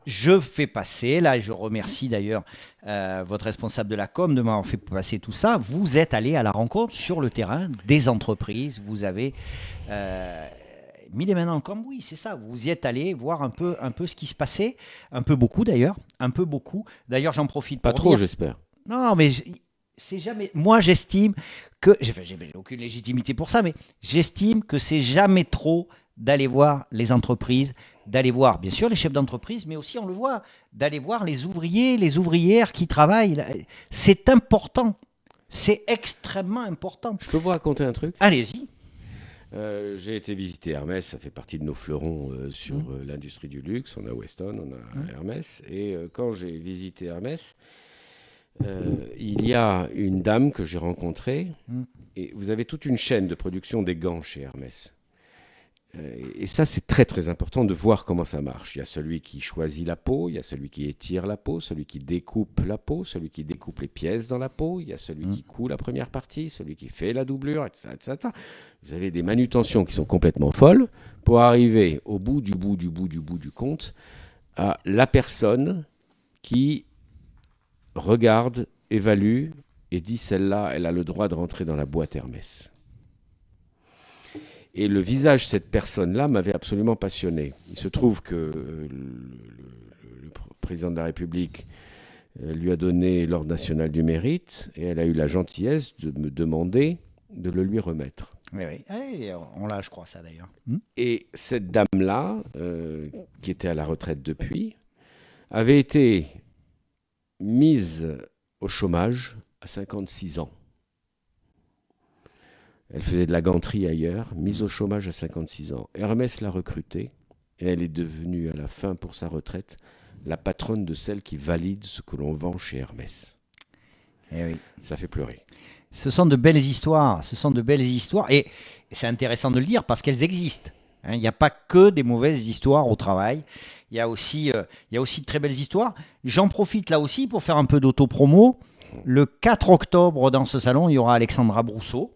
Je fais passer, là je remercie d'ailleurs votre responsable de la com de m'avoir fait passer tout ça, vous êtes allé à la rencontre sur le terrain des entreprises, vous avez... mis les mains dans le cambouis, c'est ça. Vous y êtes allé voir un peu ce qui se passait, un peu beaucoup d'ailleurs, un peu beaucoup. D'ailleurs, j'en profite pour Pas trop, dire... j'espère. Non, mais c'est jamais... Moi, j'estime que... J'ai aucune légitimité pour ça, mais j'estime que c'est jamais trop d'aller voir les entreprises, d'aller voir, bien sûr, les chefs d'entreprise, mais aussi, on le voit, d'aller voir les ouvriers, les ouvrières qui travaillent. C'est important. C'est extrêmement important. Je peux vous raconter un truc ? Allez-y. J'ai été visiter Hermès, ça fait partie de nos fleurons sur l'industrie du luxe. On a Weston, on a Hermès. Et quand j'ai visité Hermès, il y a une dame que j'ai rencontrée. Et vous avez toute une chaîne de production des gants chez Hermès. Et ça, c'est très très important de voir comment ça marche. Il y a celui qui choisit la peau, il y a celui qui étire la peau, celui qui découpe la peau, celui qui découpe les pièces dans la peau, il y a celui qui coud la première partie, celui qui fait la doublure, etc., etc. Vous avez des manutentions qui sont complètement folles pour arriver au bout du compte à la personne qui regarde, évalue et dit celle-là, elle a le droit de rentrer dans la boîte Hermès. Et le visage de cette personne-là m'avait absolument passionné. Il se trouve que le président de la République lui a donné l'Ordre national du mérite et elle a eu la gentillesse de me demander de le lui remettre. Oui. On l'a, je crois, ça d'ailleurs. Et cette dame-là, qui était à la retraite depuis, avait été mise au chômage à 56 ans. Elle faisait de la ganterie ailleurs, mise au chômage à 56 ans. Hermès l'a recrutée et elle est devenue, à la fin pour sa retraite, la patronne de celle qui valide ce que l'on vend chez Hermès. Eh oui. Ça fait pleurer. Ce sont de belles histoires. Et c'est intéressant de le dire parce qu'elles existent. Il n'y a pas que des mauvaises histoires au travail. Il y a aussi de très belles histoires. J'en profite là aussi pour faire un peu d'autopromo. Le 4 octobre, dans ce salon, il y aura Alexandra Brousseau,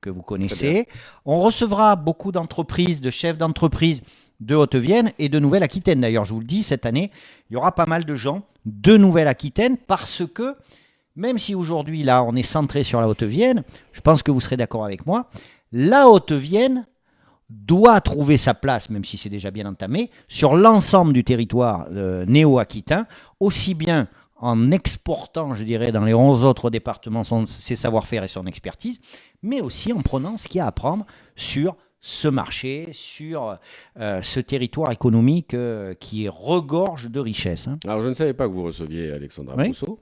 que vous connaissez. On recevra beaucoup d'entreprises, de chefs d'entreprise de Haute-Vienne et de Nouvelle-Aquitaine. D'ailleurs, je vous le dis, cette année, il y aura pas mal de gens de Nouvelle-Aquitaine parce que, même si aujourd'hui, là, on est centré sur la Haute-Vienne, je pense que vous serez d'accord avec moi, la Haute-Vienne doit trouver sa place, même si c'est déjà bien entamé, sur l'ensemble du territoire néo-aquitain, aussi bien en exportant, je dirais, dans les 11 autres départements ses savoir-faire et son expertise, mais aussi en prenant ce qu'il y a à prendre sur ce marché, sur ce territoire économique qui regorge de richesses. Alors, je ne savais pas que vous receviez Alexandra Brousseau.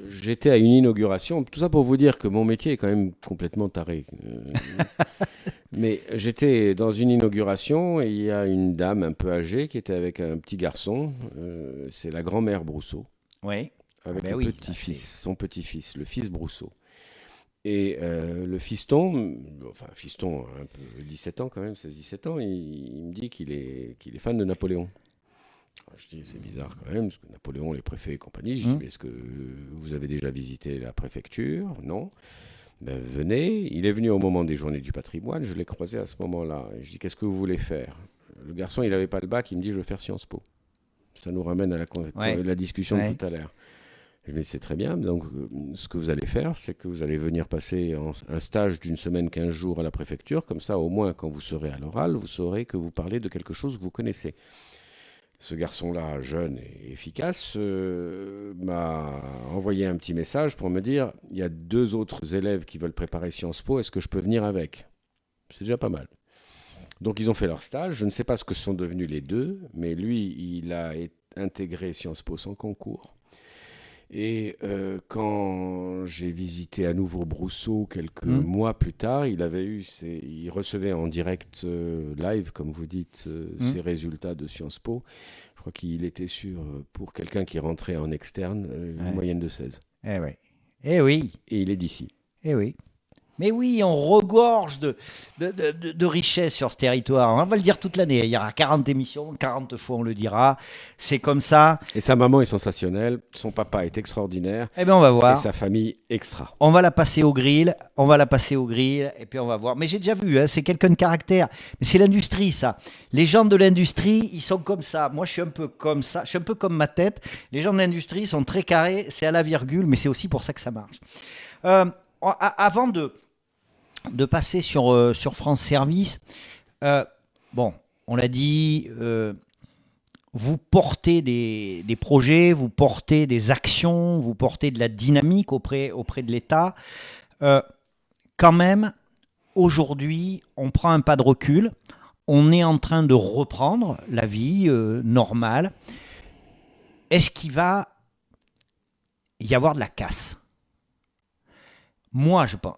J'étais à une inauguration, tout ça pour vous dire que mon métier est quand même complètement taré. Mais j'étais dans une inauguration et il y a une dame un peu âgée qui était avec un petit garçon, c'est la grand-mère Brousseau, avec son petit-fils, le fils Brousseau. Et le fiston, enfin fiston, un peu 17 ans quand même, 16-17 ans, il me dit qu'il est fan de Napoléon. Alors, je dis, c'est bizarre quand même, parce que Napoléon, les préfets et compagnie. Je dis, Hum, mais est-ce que vous avez déjà visité la préfecture? Non. Ben, venez. Il est venu au moment des journées du patrimoine. Je l'ai croisé à ce moment-là. Et je dis, qu'est-ce que vous voulez faire? Le garçon, il n'avait pas le bac. Il me dit, je veux faire Sciences Po. Ça nous ramène à ouais, la discussion de ouais. tout à l'heure. Je lui dis, c'est très bien. Donc, ce que vous allez faire, c'est que vous allez venir passer un stage d'une semaine, 15 jours à la préfecture. Comme ça, au moins, quand vous serez à l'oral, vous saurez que vous parlez de quelque chose que vous connaissez. Ce garçon-là, jeune et efficace, m'a envoyé un petit message pour me dire, il y a 2 autres élèves qui veulent préparer Sciences Po, est-ce que je peux venir avec? C'est déjà pas mal. Donc ils ont fait leur stage, je ne sais pas ce que sont devenus les deux, mais lui, il a intégré Sciences Po sans concours. Et quand j'ai visité à nouveau Brousseau quelques Hum, mois plus tard, il recevait en direct live, comme vous dites, hum. ses résultats de Sciences Po. Je crois qu'il était sur, pour quelqu'un qui rentrait en externe, une Ouais. moyenne de 16. Eh oui. Eh oui. Et il est d'ici. Eh oui. Mais oui, on regorge de richesses sur ce territoire. On va le dire toute l'année. Il y aura 40 émissions, 40 fois on le dira. C'est comme ça. Et sa maman est sensationnelle, son papa est extraordinaire, Eh bien, on va et voir. sa famille extra. On va la passer au grill. On va la passer au grill. Et puis on va voir. Mais j'ai déjà vu, hein, c'est quelqu'un de caractère. Mais c'est l'industrie, ça. Les gens de l'industrie, ils sont comme ça. Moi, je suis un peu comme ça. Je suis un peu comme ma tête. Les gens de l'industrie sont très carrés. C'est à la virgule. Mais c'est aussi pour ça que ça marche. Euh, Avant de passer sur France Service, euh, bon, on l'a dit, vous portez des projets, vous portez des actions, vous portez de la dynamique auprès de l'État. Euh, Quand même, aujourd'hui, on prend un pas de recul. On est en train de reprendre la vie normale. Est-ce qu'il va y avoir de la casse? Moi, je pense,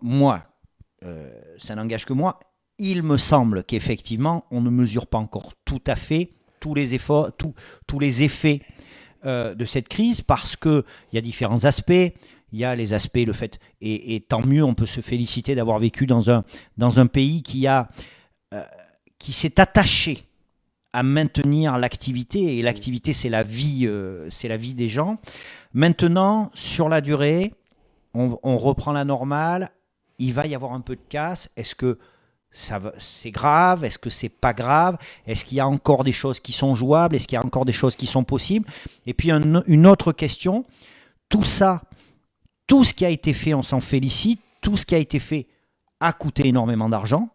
ça n'engage que moi. Il me semble qu'effectivement, on ne mesure pas encore tout à fait tous les efforts, tous les effets de cette crise, parce qu'il y a différents aspects. Il y a les aspects, le fait, et tant mieux, on peut se féliciter d'avoir vécu dans un pays qui s'est attaché à maintenir l'activité, et l'activité, c'est la vie des gens. Maintenant, sur la durée, on reprend la normale, il va y avoir un peu de casse. Est-ce que c'est grave? Est-ce que c'est pas grave? Est-ce qu'il y a encore des choses qui sont jouables? Est-ce qu'il y a encore des choses qui sont possibles? Et puis une autre question, tout ça, tout ce qui a été fait, on s'en félicite, tout ce qui a été fait a coûté énormément d'argent.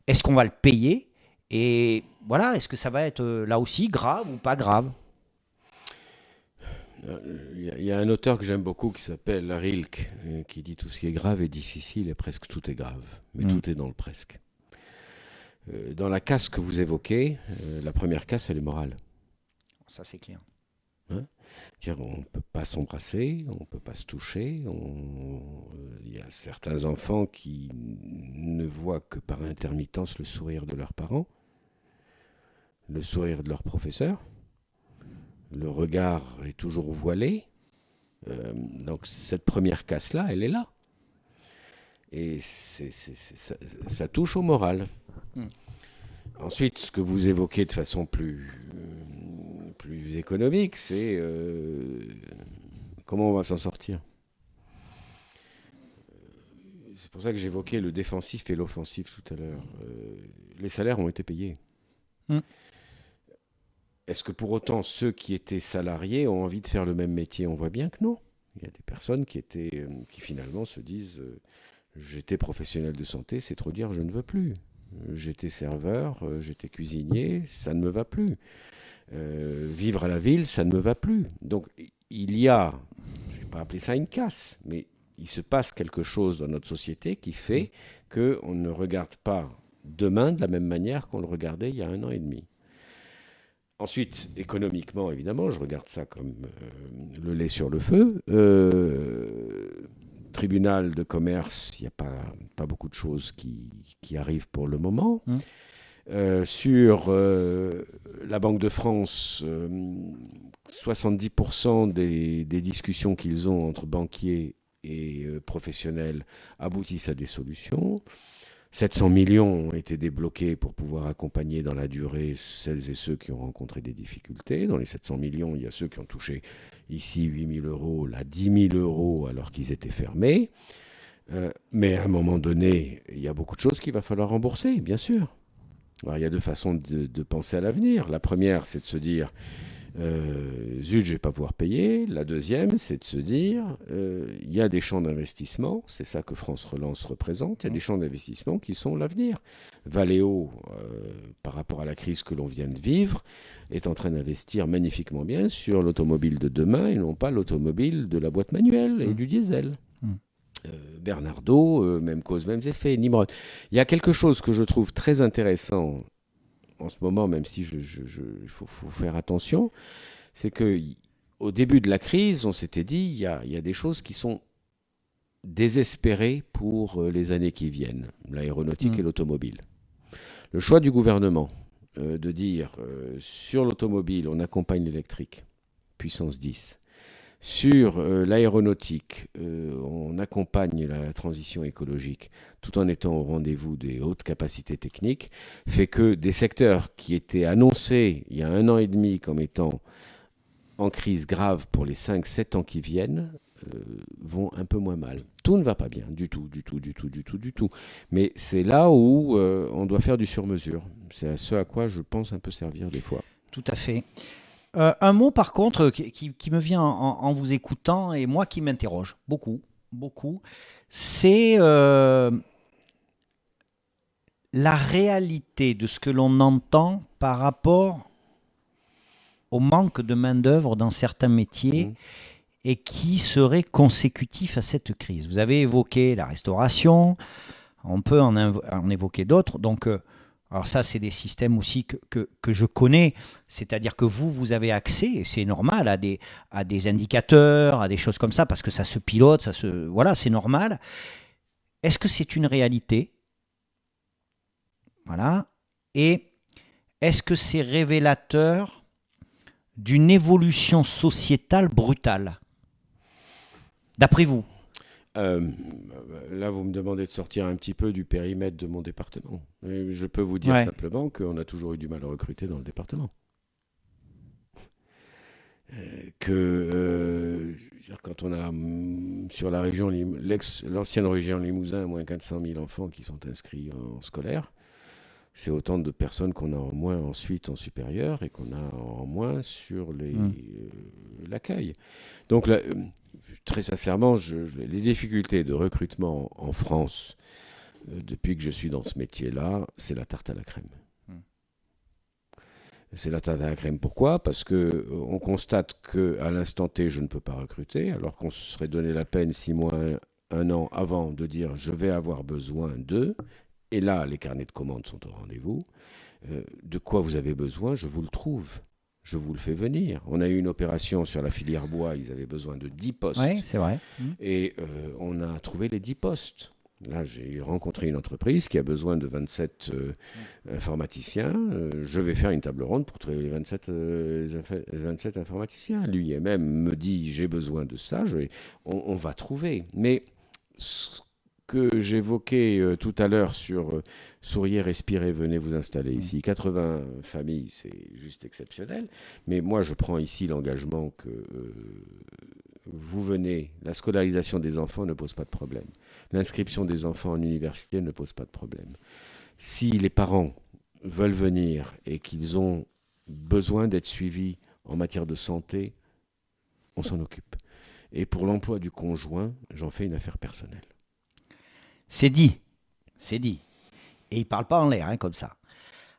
Est-ce qu'on va le payer? Et voilà, est-ce que ça va être là aussi grave ou pas grave? Il y a un auteur que j'aime beaucoup qui s'appelle Rilke, qui dit tout ce qui est grave est difficile et presque tout est grave, mais Hmm. tout est dans le presque. Dans la casse que vous évoquez, la première casse, elle est morale. Ça, c'est clair. Hein. On ne peut pas s'embrasser, on ne peut pas se toucher. Il y a certains enfants qui ne voient que par intermittence le sourire de leurs parents, le sourire de leur professeur. Le regard est toujours voilé. Donc cette première casse-là, elle est là. Et ça touche au moral. Hmm. Ensuite, ce que vous évoquez de façon plus économique, c'est comment on va s'en sortir. C'est pour ça que j'évoquais le défensif et l'offensif tout à l'heure. Les salaires ont été payés. Hmm. Est-ce que pour autant ceux qui étaient salariés ont envie de faire le même métier? On voit bien que non. Il y a des personnes qui finalement se disent j'étais professionnel de santé, c'est trop dire, je ne veux plus. J'étais serveur, j'étais cuisinier, ça ne me va plus. Vivre à la ville, ça ne me va plus. Donc il y a, je ne vais pas appeler ça une casse, mais il se passe quelque chose dans notre société qui fait qu'on ne regarde pas demain de la même manière qu'on le regardait il y a 1 an et demi. Ensuite, économiquement, évidemment, je regarde ça comme le lait sur le feu. Tribunal de commerce, il n'y a pas beaucoup de choses qui arrivent pour le moment. Hmm. Sur la Banque de France, 70% des discussions qu'ils ont entre banquiers et professionnels aboutissent à des solutions. 700 millions ont été débloqués pour pouvoir accompagner dans la durée celles et ceux qui ont rencontré des difficultés. Dans les 700 millions, il y a ceux qui ont touché ici 8 000 euros, là 10 000 euros alors qu'ils étaient fermés. Mais à un moment donné, il y a beaucoup de choses qu'il va falloir rembourser, bien sûr. Alors, il y a deux façons de penser à l'avenir. La première, c'est de se dire zut, je ne vais pas pouvoir payer. La deuxième, c'est de se dire il y a des champs d'investissement, c'est ça que France Relance représente, il y a des champs d'investissement qui sont l'avenir. Valeo, par rapport à la crise que l'on vient de vivre, est en train d'investir magnifiquement bien sur l'automobile de demain et non pas l'automobile de la boîte manuelle et du diesel. Bernardo, même cause, mêmes effets, Nimrod. Il y a quelque chose que je trouve très intéressant en ce moment, même si il faut faire attention, c'est qu'au début de la crise, on s'était dit il y a des choses qui sont désespérées pour les années qui viennent, l'aéronautique et l'automobile. Le choix du gouvernement de dire sur l'automobile, on accompagne l'électrique, puissance 10. Sur l'aéronautique, on accompagne la transition écologique tout en étant au rendez-vous des hautes capacités techniques, fait que des secteurs qui étaient annoncés il y a 1 an et demi comme étant en crise grave pour les 5-7 ans qui viennent, vont un peu moins mal. Tout ne va pas bien, du tout. Mais c'est là où on doit faire du sur-mesure. C'est à ce à quoi je pense un peu servir des fois. Tout à fait. Un mot par contre qui me vient en vous écoutant et moi qui m'interroge beaucoup, c'est la réalité de ce que l'on entend par rapport au manque de main-d'œuvre dans certains métiers et qui serait consécutif à cette crise. Vous avez évoqué la restauration, on peut en évoquer d'autres, donc alors ça, c'est des systèmes aussi que je connais, c'est-à-dire que vous avez accès, et c'est normal, à des indicateurs, à des choses comme ça, parce que ça se pilote, voilà, c'est normal. Est-ce que c'est une réalité? Voilà. Et est-ce que c'est révélateur d'une évolution sociétale brutale, d'après vous? Là, vous me demandez de sortir un petit peu du périmètre de mon département. Et je peux vous dire simplement qu'on a toujours eu du mal à recruter dans le département. Quand on a sur la région, l'ancienne région Limousin, moins 400 000 enfants qui sont inscrits en scolaire, c'est autant de personnes qu'on a en moins ensuite en supérieur et qu'on a en moins sur l'accueil. Donc là, très sincèrement, les difficultés de recrutement en France, depuis que je suis dans ce métier-là, c'est la tarte à la crème. C'est la tarte à la crème. Pourquoi? Parce qu'on constate qu'à l'instant T, je ne peux pas recruter, alors qu'on se serait donné la peine 6 mois, 1 an avant de dire je vais avoir besoin d'eux. Et là, les carnets de commandes sont au rendez-vous. De quoi vous avez besoin, je vous le trouve. Je vous le fais venir. On a eu une opération sur la filière bois, ils avaient besoin de 10 postes. Oui, c'est vrai. Et on a trouvé les 10 postes. Là, j'ai rencontré une entreprise qui a besoin de 27 informaticiens. Je vais faire une table ronde pour trouver les 27 informaticiens. Lui et même me dit, j'ai besoin de ça. On va trouver. Mais ce que j'évoquais tout à l'heure sur souriez, respirez, venez vous installer ici. 80 familles, c'est juste exceptionnel. Mais moi, je prends ici l'engagement que vous venez, la scolarisation des enfants ne pose pas de problème. L'inscription des enfants en université ne pose pas de problème. Si les parents veulent venir et qu'ils ont besoin d'être suivis en matière de santé, on s'en occupe. Et pour l'emploi du conjoint, j'en fais une affaire personnelle. C'est dit. Et il ne parle pas en l'air, comme ça.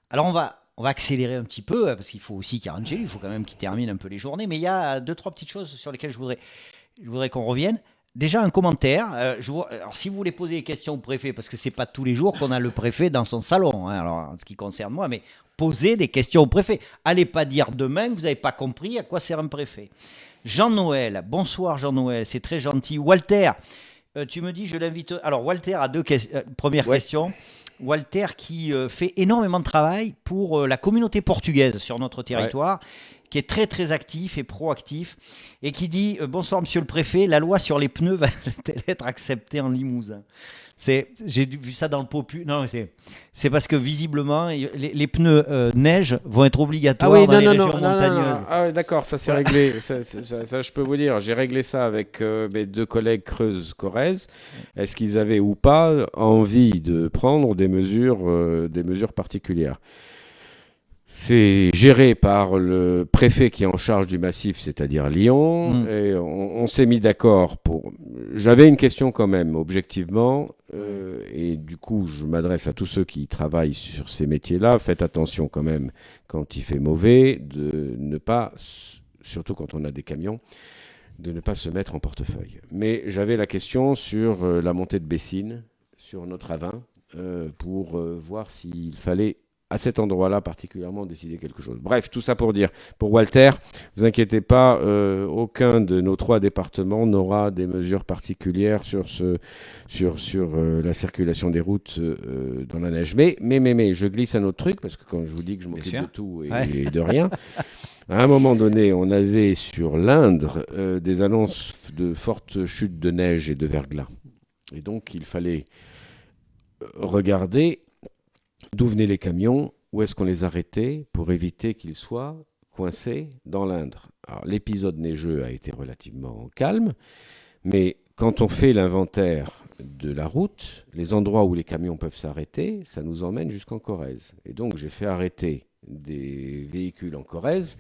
Alors on va accélérer un petit peu, parce qu'il faut aussi qu'il rentre chez lui, il faut quand même qu'il termine un peu les journées, mais il y a 2-3 petites choses sur lesquelles je voudrais qu'on revienne. Déjà un commentaire, alors si vous voulez poser des questions au préfet, parce que c'est pas tous les jours qu'on a le préfet dans son salon, alors en ce qui concerne moi, mais posez des questions au préfet. Allez pas dire demain que vous n'avez pas compris à quoi sert un préfet. Jean-Noël, bonsoir Jean-Noël, c'est très gentil. Walter, tu me dis je l'invite... Alors Walter a 2 questions. Première question. Walter qui fait énormément de travail pour la communauté portugaise sur notre territoire, qui est très très actif et proactif, et qui dit bonsoir Monsieur le Préfet, la loi sur les pneus va-t-elle être acceptée en Limousin? J'ai vu ça dans le Popu. Non, c'est parce que visiblement, les pneus neige vont être obligatoires dans les régions montagneuses. Ah, d'accord, ça c'est réglé. Ça, je peux vous dire, j'ai réglé ça avec mes 2 collègues Creuse-Corrèze. Est-ce qu'ils avaient ou pas envie de prendre des mesures particulières? C'est géré par le préfet qui est en charge du massif, c'est-à-dire Lyon. Et on s'est mis d'accord pour... J'avais une question quand même, objectivement. Et du coup, je m'adresse à tous ceux qui travaillent sur ces métiers-là. Faites attention quand même, quand il fait mauvais, de ne pas, surtout quand on a des camions, de ne pas se mettre en portefeuille. Mais j'avais la question sur la montée de Bessines, sur notre ravin, pour voir s'il fallait à cet endroit-là particulièrement décider quelque chose. Bref, tout ça pour dire, pour Walter, vous inquiétez pas, aucun de nos 3 départements n'aura des mesures particulières sur la circulation des routes dans la neige. Mais, je glisse un autre truc, parce que quand je vous dis que je m'occupe de tout et de rien, à un moment donné, on avait sur l'Indre des annonces de fortes chutes de neige et de verglas. Et donc, il fallait regarder d'où venaient les camions, où est-ce qu'on les arrêtait pour éviter qu'ils soient coincés dans l'Indre. Alors, l'épisode neigeux a été relativement calme, mais quand on fait l'inventaire de la route, les endroits où les camions peuvent s'arrêter, ça nous emmène jusqu'en Corrèze. Et donc, j'ai fait arrêter des véhicules en Corrèze,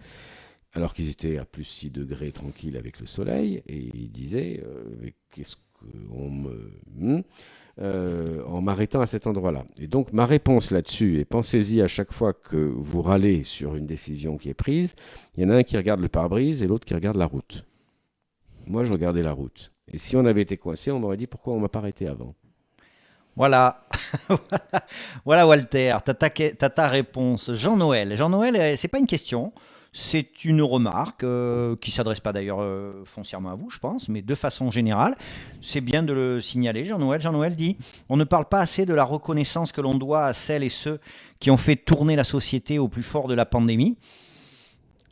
alors qu'ils étaient à plus 6 degrés tranquilles avec le soleil, et ils disaient qu'est-ce qu'on me... en m'arrêtant à cet endroit-là. Et donc ma réponse là-dessus, et pensez-y à chaque fois que vous râlez sur une décision qui est prise, il y en a un qui regarde le pare-brise et l'autre qui regarde la route. Moi, je regardais la route. Et si on avait été coincé, on m'aurait dit pourquoi on ne m'a pas arrêté avant. Voilà, voilà Walter, t'as ta réponse. Jean-Noël, c'est pas une question, c'est une remarque qui s'adresse pas d'ailleurs foncièrement à vous, je pense, mais de façon générale, c'est bien de le signaler. Jean-Noël dit, on ne parle pas assez de la reconnaissance que l'on doit à celles et ceux qui ont fait tourner la société au plus fort de la pandémie.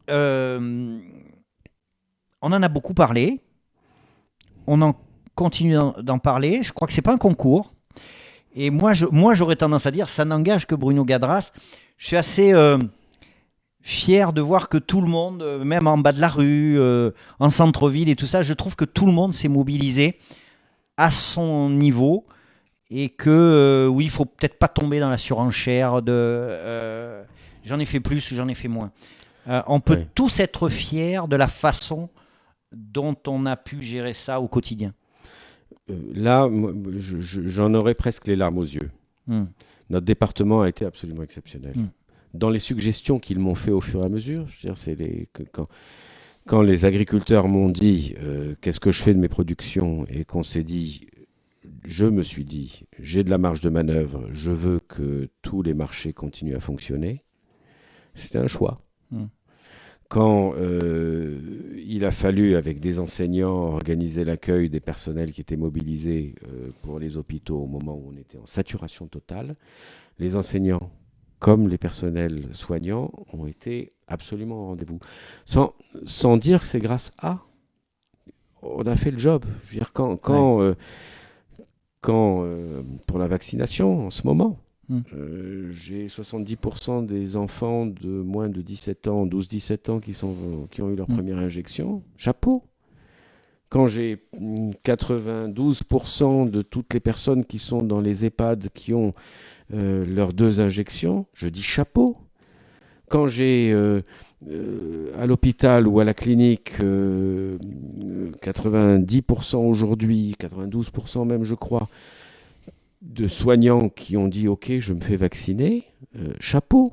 On en a beaucoup parlé, on en continue d'en parler. Je crois que c'est pas un concours. Et moi, j'aurais tendance à dire, ça n'engage que Bruno Gadras. Je suis assez fier de voir que tout le monde, même en bas de la rue, en centre-ville et tout ça, je trouve que tout le monde s'est mobilisé à son niveau et que, oui, il ne faut peut-être pas tomber dans la surenchère de j'en ai fait plus ou j'en ai fait moins. On peut tous être fiers de la façon dont on a pu gérer ça au quotidien. Là, j'en aurais presque les larmes aux yeux. Notre département a été absolument exceptionnel. Dans les suggestions qu'ils m'ont fait au fur et à mesure, je veux dire, quand les agriculteurs m'ont dit qu'est-ce que je fais de mes productions et qu'on s'est dit, je me suis dit, j'ai de la marge de manœuvre, je veux que tous les marchés continuent à fonctionner, c'était un choix. Quand il a fallu, avec des enseignants, organiser l'accueil des personnels qui étaient mobilisés pour les hôpitaux au moment où on était en saturation totale, les enseignants, comme les personnels soignants, ont été absolument au rendez-vous. Sans dire que c'est grâce à... On a fait le job. Je veux dire, pour la vaccination, en ce moment, j'ai 70% des enfants de moins de 17 ans, 12-17 ans qui ont eu leur première injection. Chapeau. Quand j'ai 92% de toutes les personnes qui sont dans les EHPAD qui ont leurs 2 injections, je dis chapeau. Quand j'ai à l'hôpital ou à la clinique 90% aujourd'hui, 92% même je crois, de soignants qui ont dit ok, je me fais vacciner, chapeau.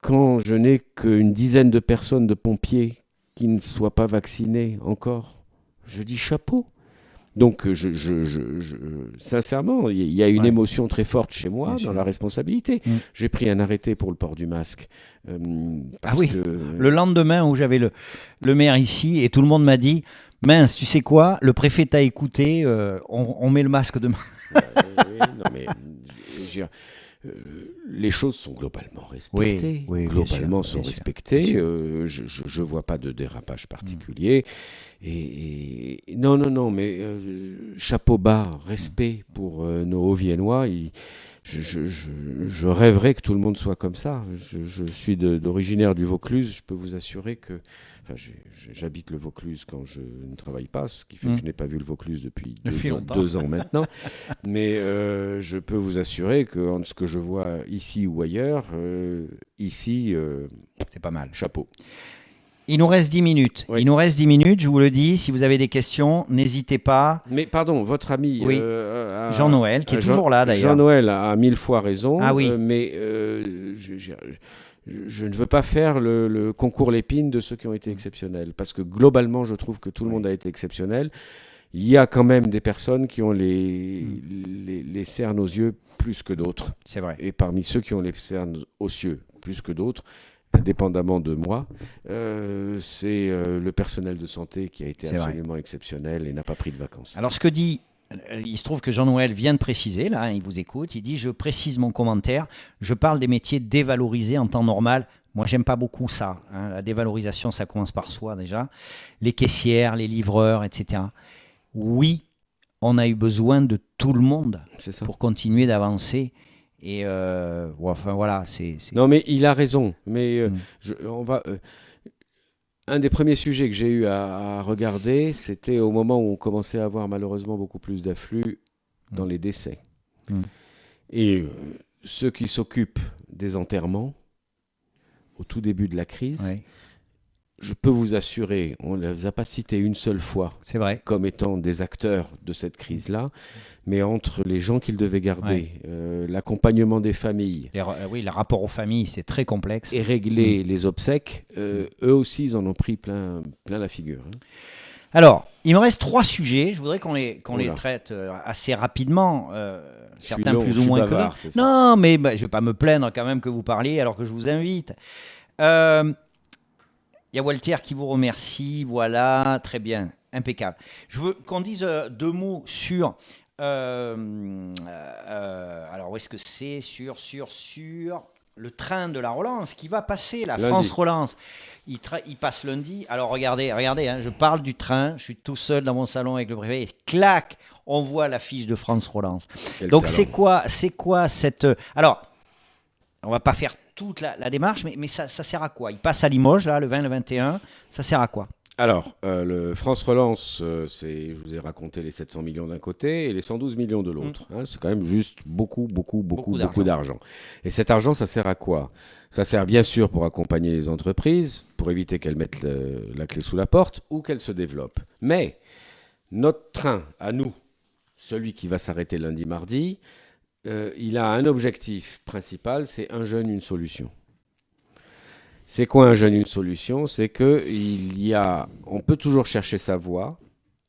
Quand je n'ai qu'une dizaine de personnes de pompiers qui ne soient pas vaccinés encore, je dis chapeau. Donc, sincèrement, il y a une émotion très forte chez moi dans la responsabilité. J'ai pris un arrêté pour le port du masque. Le lendemain où j'avais le maire ici et tout le monde m'a dit mince, tu sais quoi, le préfet t'a écouté, on met le masque demain. Les choses sont globalement respectées. Oui, bien sûr, Globalement sont bien sûr, respectées. bien sûr. Je vois pas de dérapage particulier. Non, non, non, mais chapeau bas, respect pour nos Hauts-Viennois. Je rêverais que tout le monde soit comme ça. Je suis d'originaire du Vaucluse. Je peux vous assurer que, enfin, j'habite le Vaucluse quand je ne travaille pas, ce qui fait que je n'ai pas vu le Vaucluse depuis Depuis longtemps. 2 ans maintenant. Mais je peux vous assurer que entre ce que je vois ici ou ailleurs, ici, C'est pas mal. chapeau. Il nous reste 10 minutes. Oui. Il nous reste 10 minutes, je vous le dis. Si vous avez des questions, n'hésitez pas. Mais pardon, votre ami Oui. Jean-Noël, qui est toujours là, d'ailleurs. Jean-Noël a 1000 fois raison. Ah oui. Mais je ne veux pas faire le concours Lépine de ceux qui ont été exceptionnels. Parce que globalement, je trouve que tout le monde a été exceptionnel. Il y a quand même des personnes qui ont les cernes aux yeux plus que d'autres. C'est vrai. Et parmi ceux qui ont les cernes aux yeux plus que d'autres, indépendamment de moi, c'est le personnel de santé qui a été C'est vrai. absolument exceptionnel et n'a pas pris de vacances. Alors, ce que dit, il se trouve que Jean-Noël vient de préciser, là, il vous écoute, il dit « Je précise mon commentaire, je parle des métiers dévalorisés en temps normal. » Moi, j'aime pas beaucoup ça. Hein. La dévalorisation, ça commence par soi déjà. Les caissières, les livreurs, etc. Oui, on a eu besoin de tout le monde C'est ça. pour continuer d'avancer. Et enfin voilà, c'est. Non, mais il a raison. Mais Mm. on va. Un des premiers sujets que j'ai eu à regarder, c'était au moment où on commençait à avoir malheureusement beaucoup plus d'afflux dans les décès. Mm. Et ceux qui s'occupent des enterrements, au tout début de la crise, Ouais, je peux vous assurer, on ne les a pas cités une seule fois c'est vrai. comme étant des acteurs de cette crise-là, mais entre les gens qu'ils devaient garder, l'accompagnement des familles Oui, le rapport aux familles, c'est très complexe. et régler les obsèques, eux aussi, ils en ont pris plein la figure. Hein. Alors, il me reste 3 sujets. Je voudrais qu'on les Oula. traite assez rapidement. Je suis Certains long, plus je ou suis moins que bavard, d'autres. c'est ça. Non, mais je ne vais pas me plaindre quand même que vous parliez alors que je vous invite. Il y a Walter qui vous remercie. Voilà, très bien, impeccable. Je veux qu'on dise 2 mots sur. Alors, où est-ce que c'est sur le train de la relance qui va passer, la Lundi. France Relance. Il passe lundi. Alors, regardez, hein, je parle du train. Je suis tout seul dans mon salon avec le préfet. Et clac, on voit l'affiche de France Relance. Quel Donc, talent. c'est quoi cette. Alors, on va pas faire toute la démarche, mais ça sert à quoi? Il passe à Limoges, là, le 20, le 21. Ça sert à quoi? Alors, le France Relance, je vous ai raconté les 700 millions d'un côté et les 112 millions de l'autre. Hein, c'est quand même juste beaucoup d'argent. Et cet argent, ça sert à quoi? Ça sert bien sûr pour accompagner les entreprises, pour éviter qu'elles mettent la clé sous la porte ou qu'elles se développent. Mais notre train, à nous, celui qui va s'arrêter lundi, mardi, il a un objectif principal, c'est un jeune, une solution. C'est quoi un jeune, une solution? C'est que on peut toujours chercher sa voie,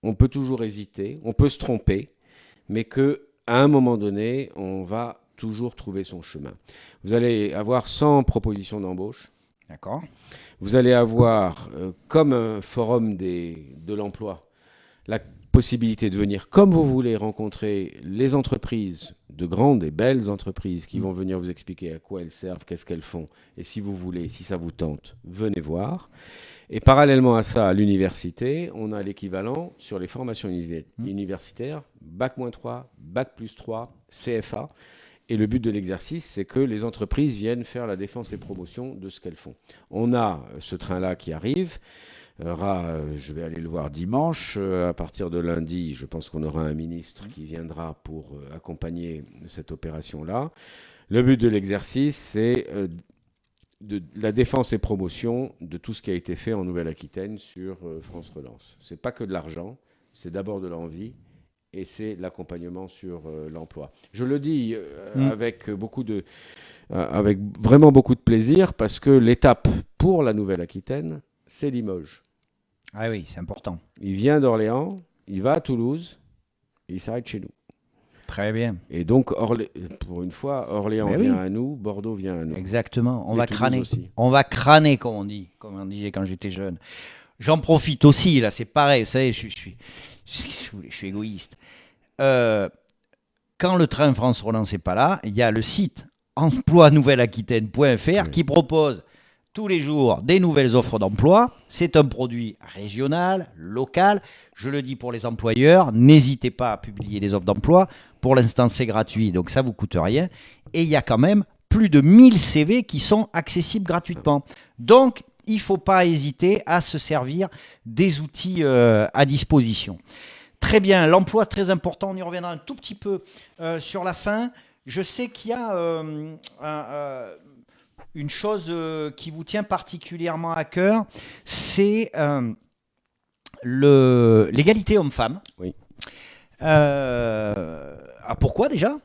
on peut toujours hésiter, on peut se tromper, mais que à un moment donné, on va toujours trouver son chemin. Vous allez avoir 100 propositions d'embauche. D'accord. Vous allez avoir, comme un forum de l'emploi, la possibilité de venir comme vous voulez rencontrer les entreprises, de grandes et belles entreprises qui vont venir vous expliquer à quoi elles servent, qu'est-ce qu'elles font. Et si vous voulez, si ça vous tente, venez voir. Et parallèlement à ça, à l'université, on a l'équivalent sur les formations universitaires, Bac-3, Bac+3, CFA. Et le but de l'exercice, c'est que les entreprises viennent faire la défense et promotion de ce qu'elles font. On a ce train-là qui arrive. Je vais aller le voir dimanche. À partir de lundi, je pense qu'on aura un ministre qui viendra pour accompagner cette opération-là. Le but de l'exercice, c'est de la défense et promotion de tout ce qui a été fait en Nouvelle-Aquitaine sur France Relance. C'est pas que de l'argent, c'est d'abord de l'envie et c'est l'accompagnement sur l'emploi. Je le dis avec vraiment beaucoup de plaisir parce que l'étape pour la Nouvelle-Aquitaine, c'est Limoges. Ah oui, c'est important. Il vient d'Orléans, il va à Toulouse et il s'arrête chez nous. Très bien. Et donc, pour une fois, Orléans Mais vient oui. à nous, Bordeaux vient à nous. Exactement. On Et va Toulouse crâner. aussi. On va crâner, comme on disait quand j'étais jeune. J'en profite aussi, là, c'est pareil. Vous savez, je suis égoïste. Quand le train France Relance n'est pas là, il y a le site emploi-nouvelle-aquitaine.fr qui propose tous les jours des nouvelles offres d'emploi. C'est un produit régional, local. Je le dis pour les employeurs, n'hésitez pas à publier les offres d'emploi. Pour l'instant, c'est gratuit, donc ça ne vous coûte rien. Et il y a quand même plus de 1000 CV qui sont accessibles gratuitement. Donc, il ne faut pas hésiter à se servir des outils à disposition. Très bien, l'emploi très important, on y reviendra un tout petit peu sur la fin. Je sais qu'il y a une chose qui vous tient particulièrement à cœur, c'est l'égalité homme-femme. Oui. Pourquoi déjà?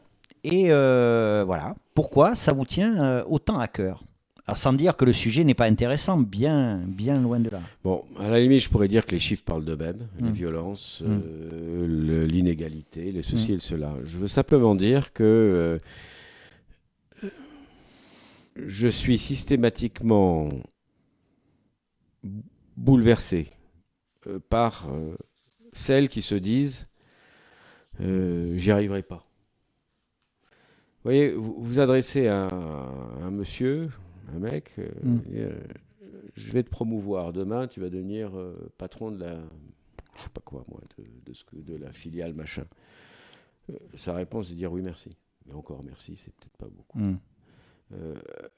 Et voilà, pourquoi ça vous tient autant à cœur? Alors, sans dire que le sujet n'est pas intéressant, bien loin de là. Bon, à la limite, je pourrais dire que les chiffres parlent d'eux-mêmes, les violences, l'inégalité, les ceci et le cela. Je veux simplement dire que je suis systématiquement bouleversé par celles qui se disent j'y arriverai pas. Vous voyez, vous vous adressez à un monsieur, un mec, je vais te promouvoir. Demain, tu vas devenir patron de la, je sais pas quoi, moi, de la filiale machin. Sa réponse est de dire oui, merci. Mais encore merci, c'est peut-être pas beaucoup.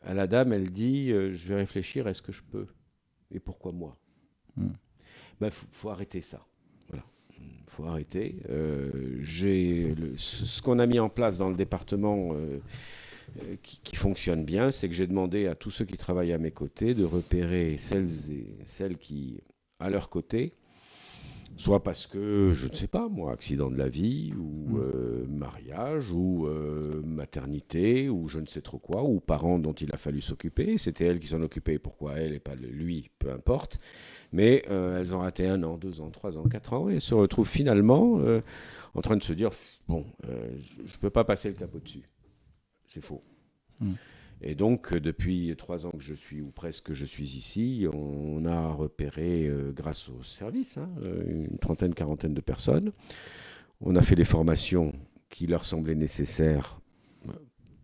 À la dame, elle dit je vais réfléchir, est-ce que je peux? Et pourquoi moi? Faut arrêter ça. Voilà. Faut arrêter. Ce qu'on a mis en place dans le département qui fonctionne bien, c'est que j'ai demandé à tous ceux qui travaillent à mes côtés de repérer celles qui, à leur côté, soit parce que, je ne sais pas, moi, accident de la vie, ou mariage, ou maternité, ou je ne sais trop quoi, ou parents dont il a fallu s'occuper. C'était elle qui s'en occupait, pourquoi elle et pas lui, peu importe. Mais elles ont raté 1 an, 2 ans, 3 ans, 4 ans, et elles se retrouvent finalement en train de se dire, bon, je ne peux pas passer le capot dessus. C'est faux. Et donc, depuis 3 ans que je suis, ou presque je suis ici, on a repéré, grâce au service, une trentaine, quarantaine de personnes. On a fait les formations qui leur semblaient nécessaires,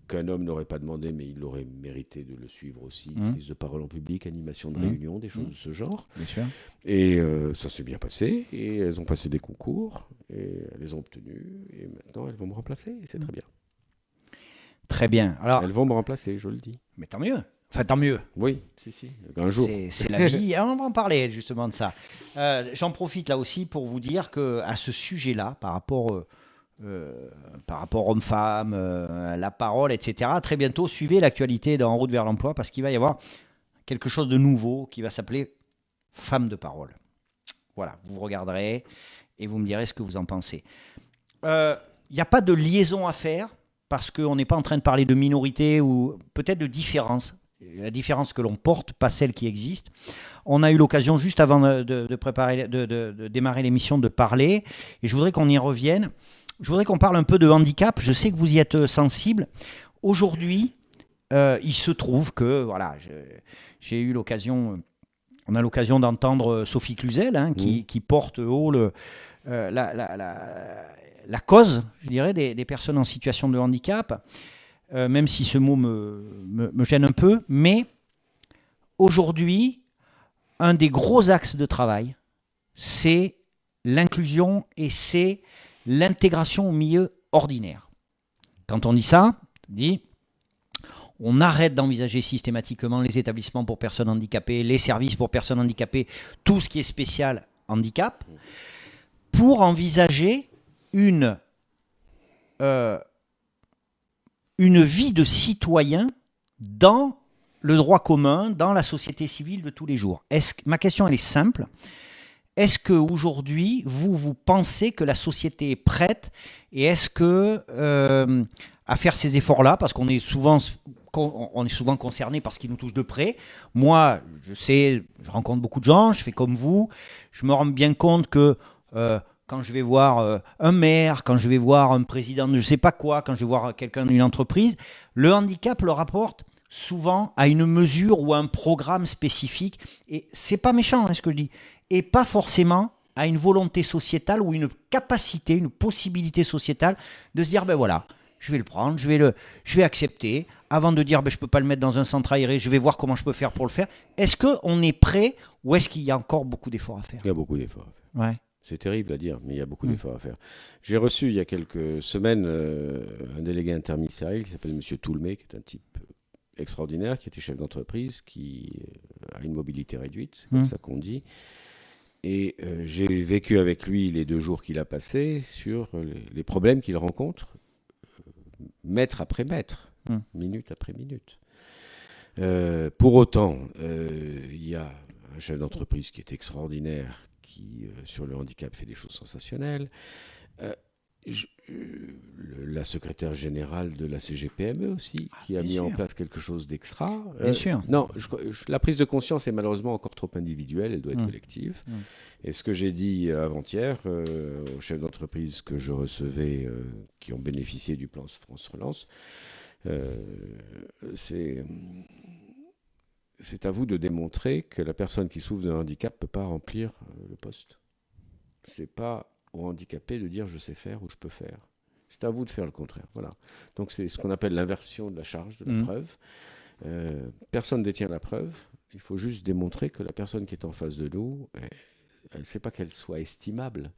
qu'un homme n'aurait pas demandé, mais il aurait mérité de le suivre aussi. Prise de parole en public, animation de réunion, des choses de ce genre. Bien sûr. Et ça s'est bien passé, et elles ont passé des concours, et elles les ont obtenus, et maintenant elles vont me remplacer, et c'est très bien. Très bien. Alors, elles vont me remplacer, je le dis. Mais tant mieux. Enfin, tant mieux. Oui, un jour. C'est la vie. On va en parler justement de ça. J'en profite là aussi pour vous dire qu'à ce sujet-là, par rapport homme-femme, la parole, etc., très bientôt, suivez l'actualité dans En route vers l'emploi parce qu'il va y avoir quelque chose de nouveau qui va s'appeler Femme de parole. Voilà, vous regarderez et vous me direz ce que vous en pensez. Il n'y a pas de liaison à faire parce qu'on n'est pas en train de parler de minorité ou peut-être de différence. La différence que l'on porte, pas celle qui existe. On a eu l'occasion, juste avant de démarrer l'émission, de parler, et je voudrais qu'on y revienne. Je voudrais qu'on parle un peu de handicap. Je sais que vous y êtes sensible. Aujourd'hui, il se trouve que, voilà, j'ai eu l'occasion, on a l'occasion d'entendre Sophie Cluzel, qui porte haut la cause, je dirais, des personnes en situation de handicap. Même si ce mot me gêne un peu, mais aujourd'hui, un des gros axes de travail, c'est l'inclusion et c'est l'intégration au milieu ordinaire. Quand on dit ça, on arrête d'envisager systématiquement les établissements pour personnes handicapées, les services pour personnes handicapées, tout ce qui est spécial handicap, pour envisager une vie de citoyen dans le droit commun, dans la société civile de tous les jours. Ma question, elle est simple. Est-ce qu'aujourd'hui, vous pensez que la société est prête et est-ce que, à faire ces efforts-là, parce qu'on est souvent concerné par ce qui nous touche de près. Moi, je rencontre beaucoup de gens, je fais comme vous, je me rends bien compte que quand je vais voir un maire, quand je vais voir un président de je ne sais pas quoi, quand je vais voir quelqu'un d'une entreprise, le handicap le rapporte souvent à une mesure ou à un programme spécifique. Et c'est pas méchant ce que je dis. Et pas forcément à une volonté sociétale ou une capacité, une possibilité sociétale de se dire, ben voilà, je vais le prendre, je vais accepter. Avant de dire, je ne peux pas le mettre dans un centre aéré, je vais voir comment je peux faire pour le faire. Est-ce qu'on est prêt ou est-ce qu'il y a encore beaucoup d'efforts à faire? Il y a beaucoup d'efforts à faire. Ouais. C'est terrible à dire, mais il y a beaucoup d'efforts à faire. J'ai reçu il y a quelques semaines un délégué interministériel qui s'appelle M. Toulmé, qui est un type extraordinaire, qui était chef d'entreprise, qui a une mobilité réduite, c'est comme ça qu'on dit. Et j'ai vécu avec lui les 2 jours qu'il a passés sur les problèmes qu'il rencontre, mètre après mètre, minute après minute. Pour autant, il y a un chef d'entreprise qui est extraordinaire, qui, sur le handicap, fait des choses sensationnelles. La secrétaire générale de la CGPME aussi, qui a mis en place quelque chose d'extra. Bien sûr. Non, la prise de conscience est malheureusement encore trop individuelle, elle doit être collective. Et ce que j'ai dit avant-hier aux chefs d'entreprise que je recevais, qui ont bénéficié du plan France Relance, c'est à vous de démontrer que la personne qui souffre d'un handicap ne peut pas remplir le poste. C'est pas aux handicapés de dire je sais faire ou je peux faire. C'est à vous de faire le contraire. Voilà. Donc c'est ce qu'on appelle l'inversion de la charge, de la preuve. Personne ne détient la preuve. Il faut juste démontrer que la personne qui est en face de nous, elle ne sait pas qu'elle soit estimable.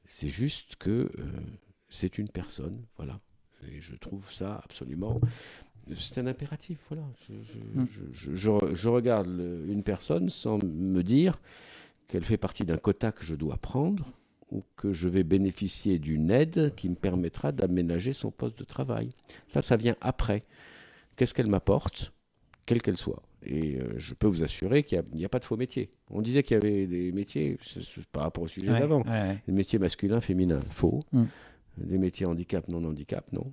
C'est juste que c'est une personne. Voilà. Et je trouve ça absolument... C'est un impératif. Voilà. Je regarde une personne sans me dire qu'elle fait partie d'un quota que je dois prendre ou que je vais bénéficier d'une aide qui me permettra d'aménager son poste de travail. Ça vient après. Qu'est-ce qu'elle m'apporte, quelle qu'elle soit? Et je peux vous assurer qu'il n'y a pas de faux métiers. On disait qu'il y avait des métiers, par rapport au sujet d'avant, des métiers masculins, féminins, faux. Des métiers handicap, non handicap, non.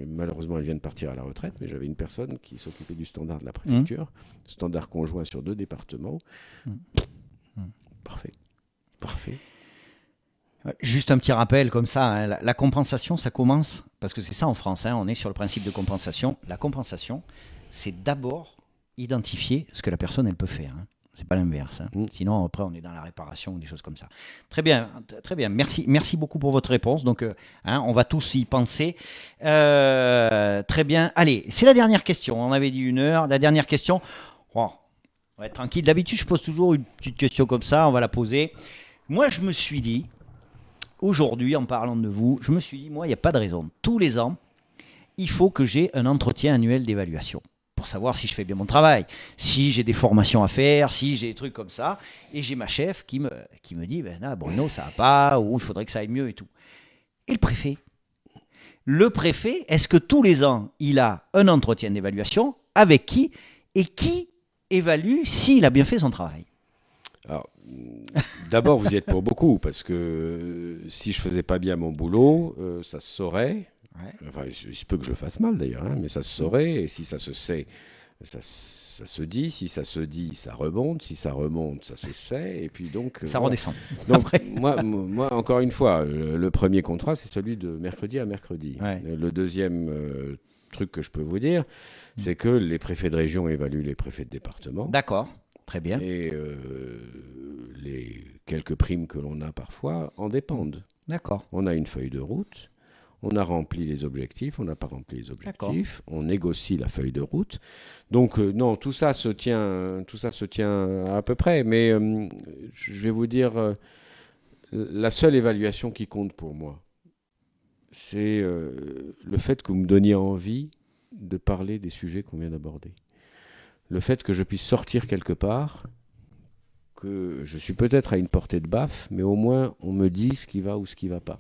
Malheureusement, elle vient de partir à la retraite, mais j'avais une personne qui s'occupait du standard de la préfecture, standard conjoint sur 2 départements. Parfait. Parfait. Juste un petit rappel comme ça, hein, la compensation, ça commence, parce que c'est ça en France, hein, on est sur le principe de compensation. La compensation, c'est d'abord identifier ce que la personne, elle peut faire. Hein. C'est pas l'inverse. Hein. Sinon, après, on est dans la réparation ou des choses comme ça. Très bien, très bien. Merci beaucoup pour votre réponse. Donc, on va tous y penser. Très bien. Allez, c'est la dernière question. On avait dit 1 heure. La dernière question. Oh, on va être tranquille. D'habitude, je pose toujours une petite question comme ça. On va la poser. Moi, je me suis dit, aujourd'hui, en parlant de vous, je me suis dit, moi, il n'y a pas de raison. Tous les ans, il faut que j'ai un entretien annuel d'évaluation pour savoir si je fais bien mon travail, si j'ai des formations à faire, si j'ai des trucs comme ça. Et j'ai ma chef qui me dit, Bruno, ça va pas, ou il faudrait que ça aille mieux et tout. Et le préfet, est-ce que tous les ans, il a un entretien d'évaluation avec qui et qui évalue s'il a bien fait son travail? Alors, d'abord, vous y êtes pour beaucoup, parce que si je faisais pas bien mon boulot, ça se saurait. Ouais. Enfin, il se peut que je fasse mal d'ailleurs, hein, mais ça se saurait. Et si ça se sait, ça se dit. Si ça se dit, ça remonte. Si ça remonte, ça se sait. Et puis donc... ça redescend. Donc, moi, encore une fois, le premier contrat, c'est celui de mercredi à mercredi. Ouais. Le deuxième truc que je peux vous dire, c'est que les préfets de région évaluent les préfets de département. D'accord. Très bien. Et les quelques primes que l'on a parfois en dépendent. D'accord. On a une feuille de route, on a rempli les objectifs, on n'a pas rempli les objectifs, on négocie la feuille de route. Donc non, tout ça se tient à peu près. Mais je vais vous dire, la seule évaluation qui compte pour moi, c'est le fait que vous me donniez envie de parler des sujets qu'on vient d'aborder. Le fait que je puisse sortir quelque part, que je suis peut-être à une portée de baffe, mais au moins on me dit ce qui va ou ce qui ne va pas.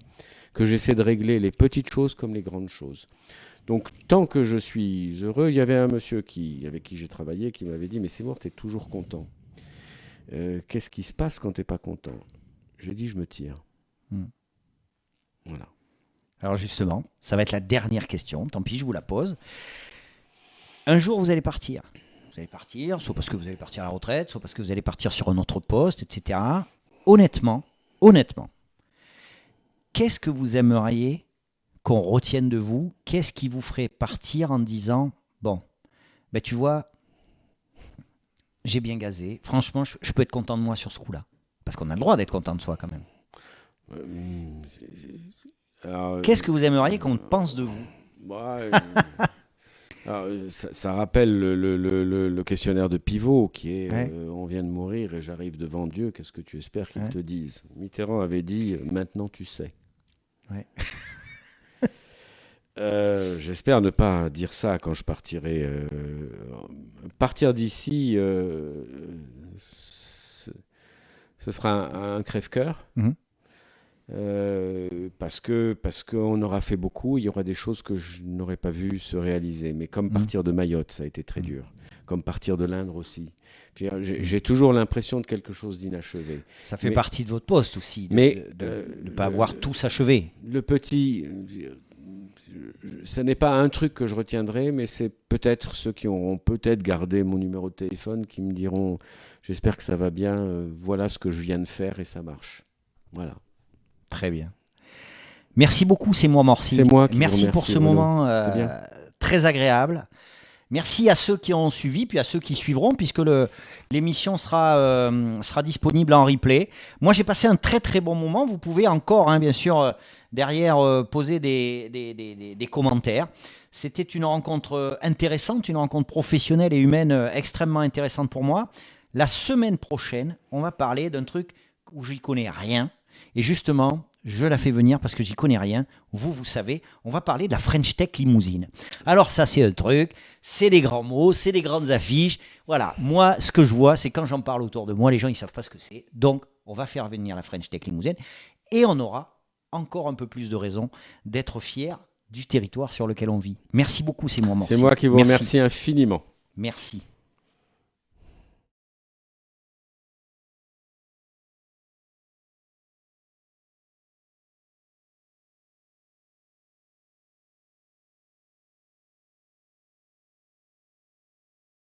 Que j'essaie de régler les petites choses comme les grandes choses. Donc tant que je suis heureux, il y avait un monsieur avec qui j'ai travaillé qui m'avait dit « Mais c'est mort, tu es toujours content. Qu'est-ce qui se passe quand tu n'es pas content ?» J'ai dit « Je me tire. » Voilà. Alors justement, ça va être la dernière question. Tant pis, je vous la pose. Un jour, vous allez partir. Vous allez partir, soit parce que vous allez partir à la retraite, soit parce que vous allez partir sur un autre poste, etc. Honnêtement, qu'est-ce que vous aimeriez qu'on retienne de vous? Qu'est-ce qui vous ferait partir en disant « Bon, tu vois, j'ai bien gazé. Franchement, je peux être content de moi sur ce coup-là. » Parce qu'on a le droit d'être content de soi quand même. Qu'est-ce que vous aimeriez qu'on pense de vous? Bah, ça rappelle le questionnaire de Pivot qui est Ouais. on vient de mourir et j'arrive devant Dieu, qu'est-ce que tu espères qu'il Ouais. te dise? Mitterrand avait dit maintenant tu sais. Ouais. J'espère ne pas dire ça quand je partirai. Partir d'ici, ce sera un crève-cœur. Mhm. Parce qu'on aura fait beaucoup, il y aura des choses que je n'aurais pas vues se réaliser. Mais comme Mhm. partir de Mayotte, ça a été très Mhm. dur. Comme partir de l'Indre aussi. J'ai Mhm. j'ai toujours l'impression de quelque chose d'inachevé. Ça fait Mais, partie de votre poste aussi, mais de ne pas avoir tout achevé. le petit, ce n'est pas un truc que je retiendrai, mais c'est peut-être ceux qui auront peut-être gardé mon numéro de téléphone qui me diront, j'espère que ça va bien, voilà ce que je viens de faire et ça marche. Voilà. Très bien. Merci beaucoup, c'est moi C'est Morcy. moi qui vous Merci pour remercie, ce Renaud. moment C'est bien. très agréable. Merci à ceux qui ont suivi, puis à ceux qui suivront, puisque l'émission sera disponible en replay. Moi, j'ai passé un très très bon moment. Vous pouvez encore, hein, bien sûr, derrière poser des commentaires. C'était une rencontre intéressante, une rencontre professionnelle et humaine extrêmement intéressante pour moi. La semaine prochaine, on va parler d'un truc où j'y connais rien. Et justement, je la fais venir parce que j'y connais rien. Vous savez, on va parler de la French Tech Limousine. Alors ça, c'est un truc, c'est des grands mots, c'est des grandes affiches. Voilà, moi, ce que je vois, c'est quand j'en parle autour de moi, les gens, ils savent pas ce que c'est. Donc, on va faire venir la French Tech Limousine et on aura encore un peu plus de raison d'être fiers du territoire sur lequel on vit. Merci beaucoup, c'est moi, C'est Morcy. moi qui vous Merci. remercie infiniment. Merci.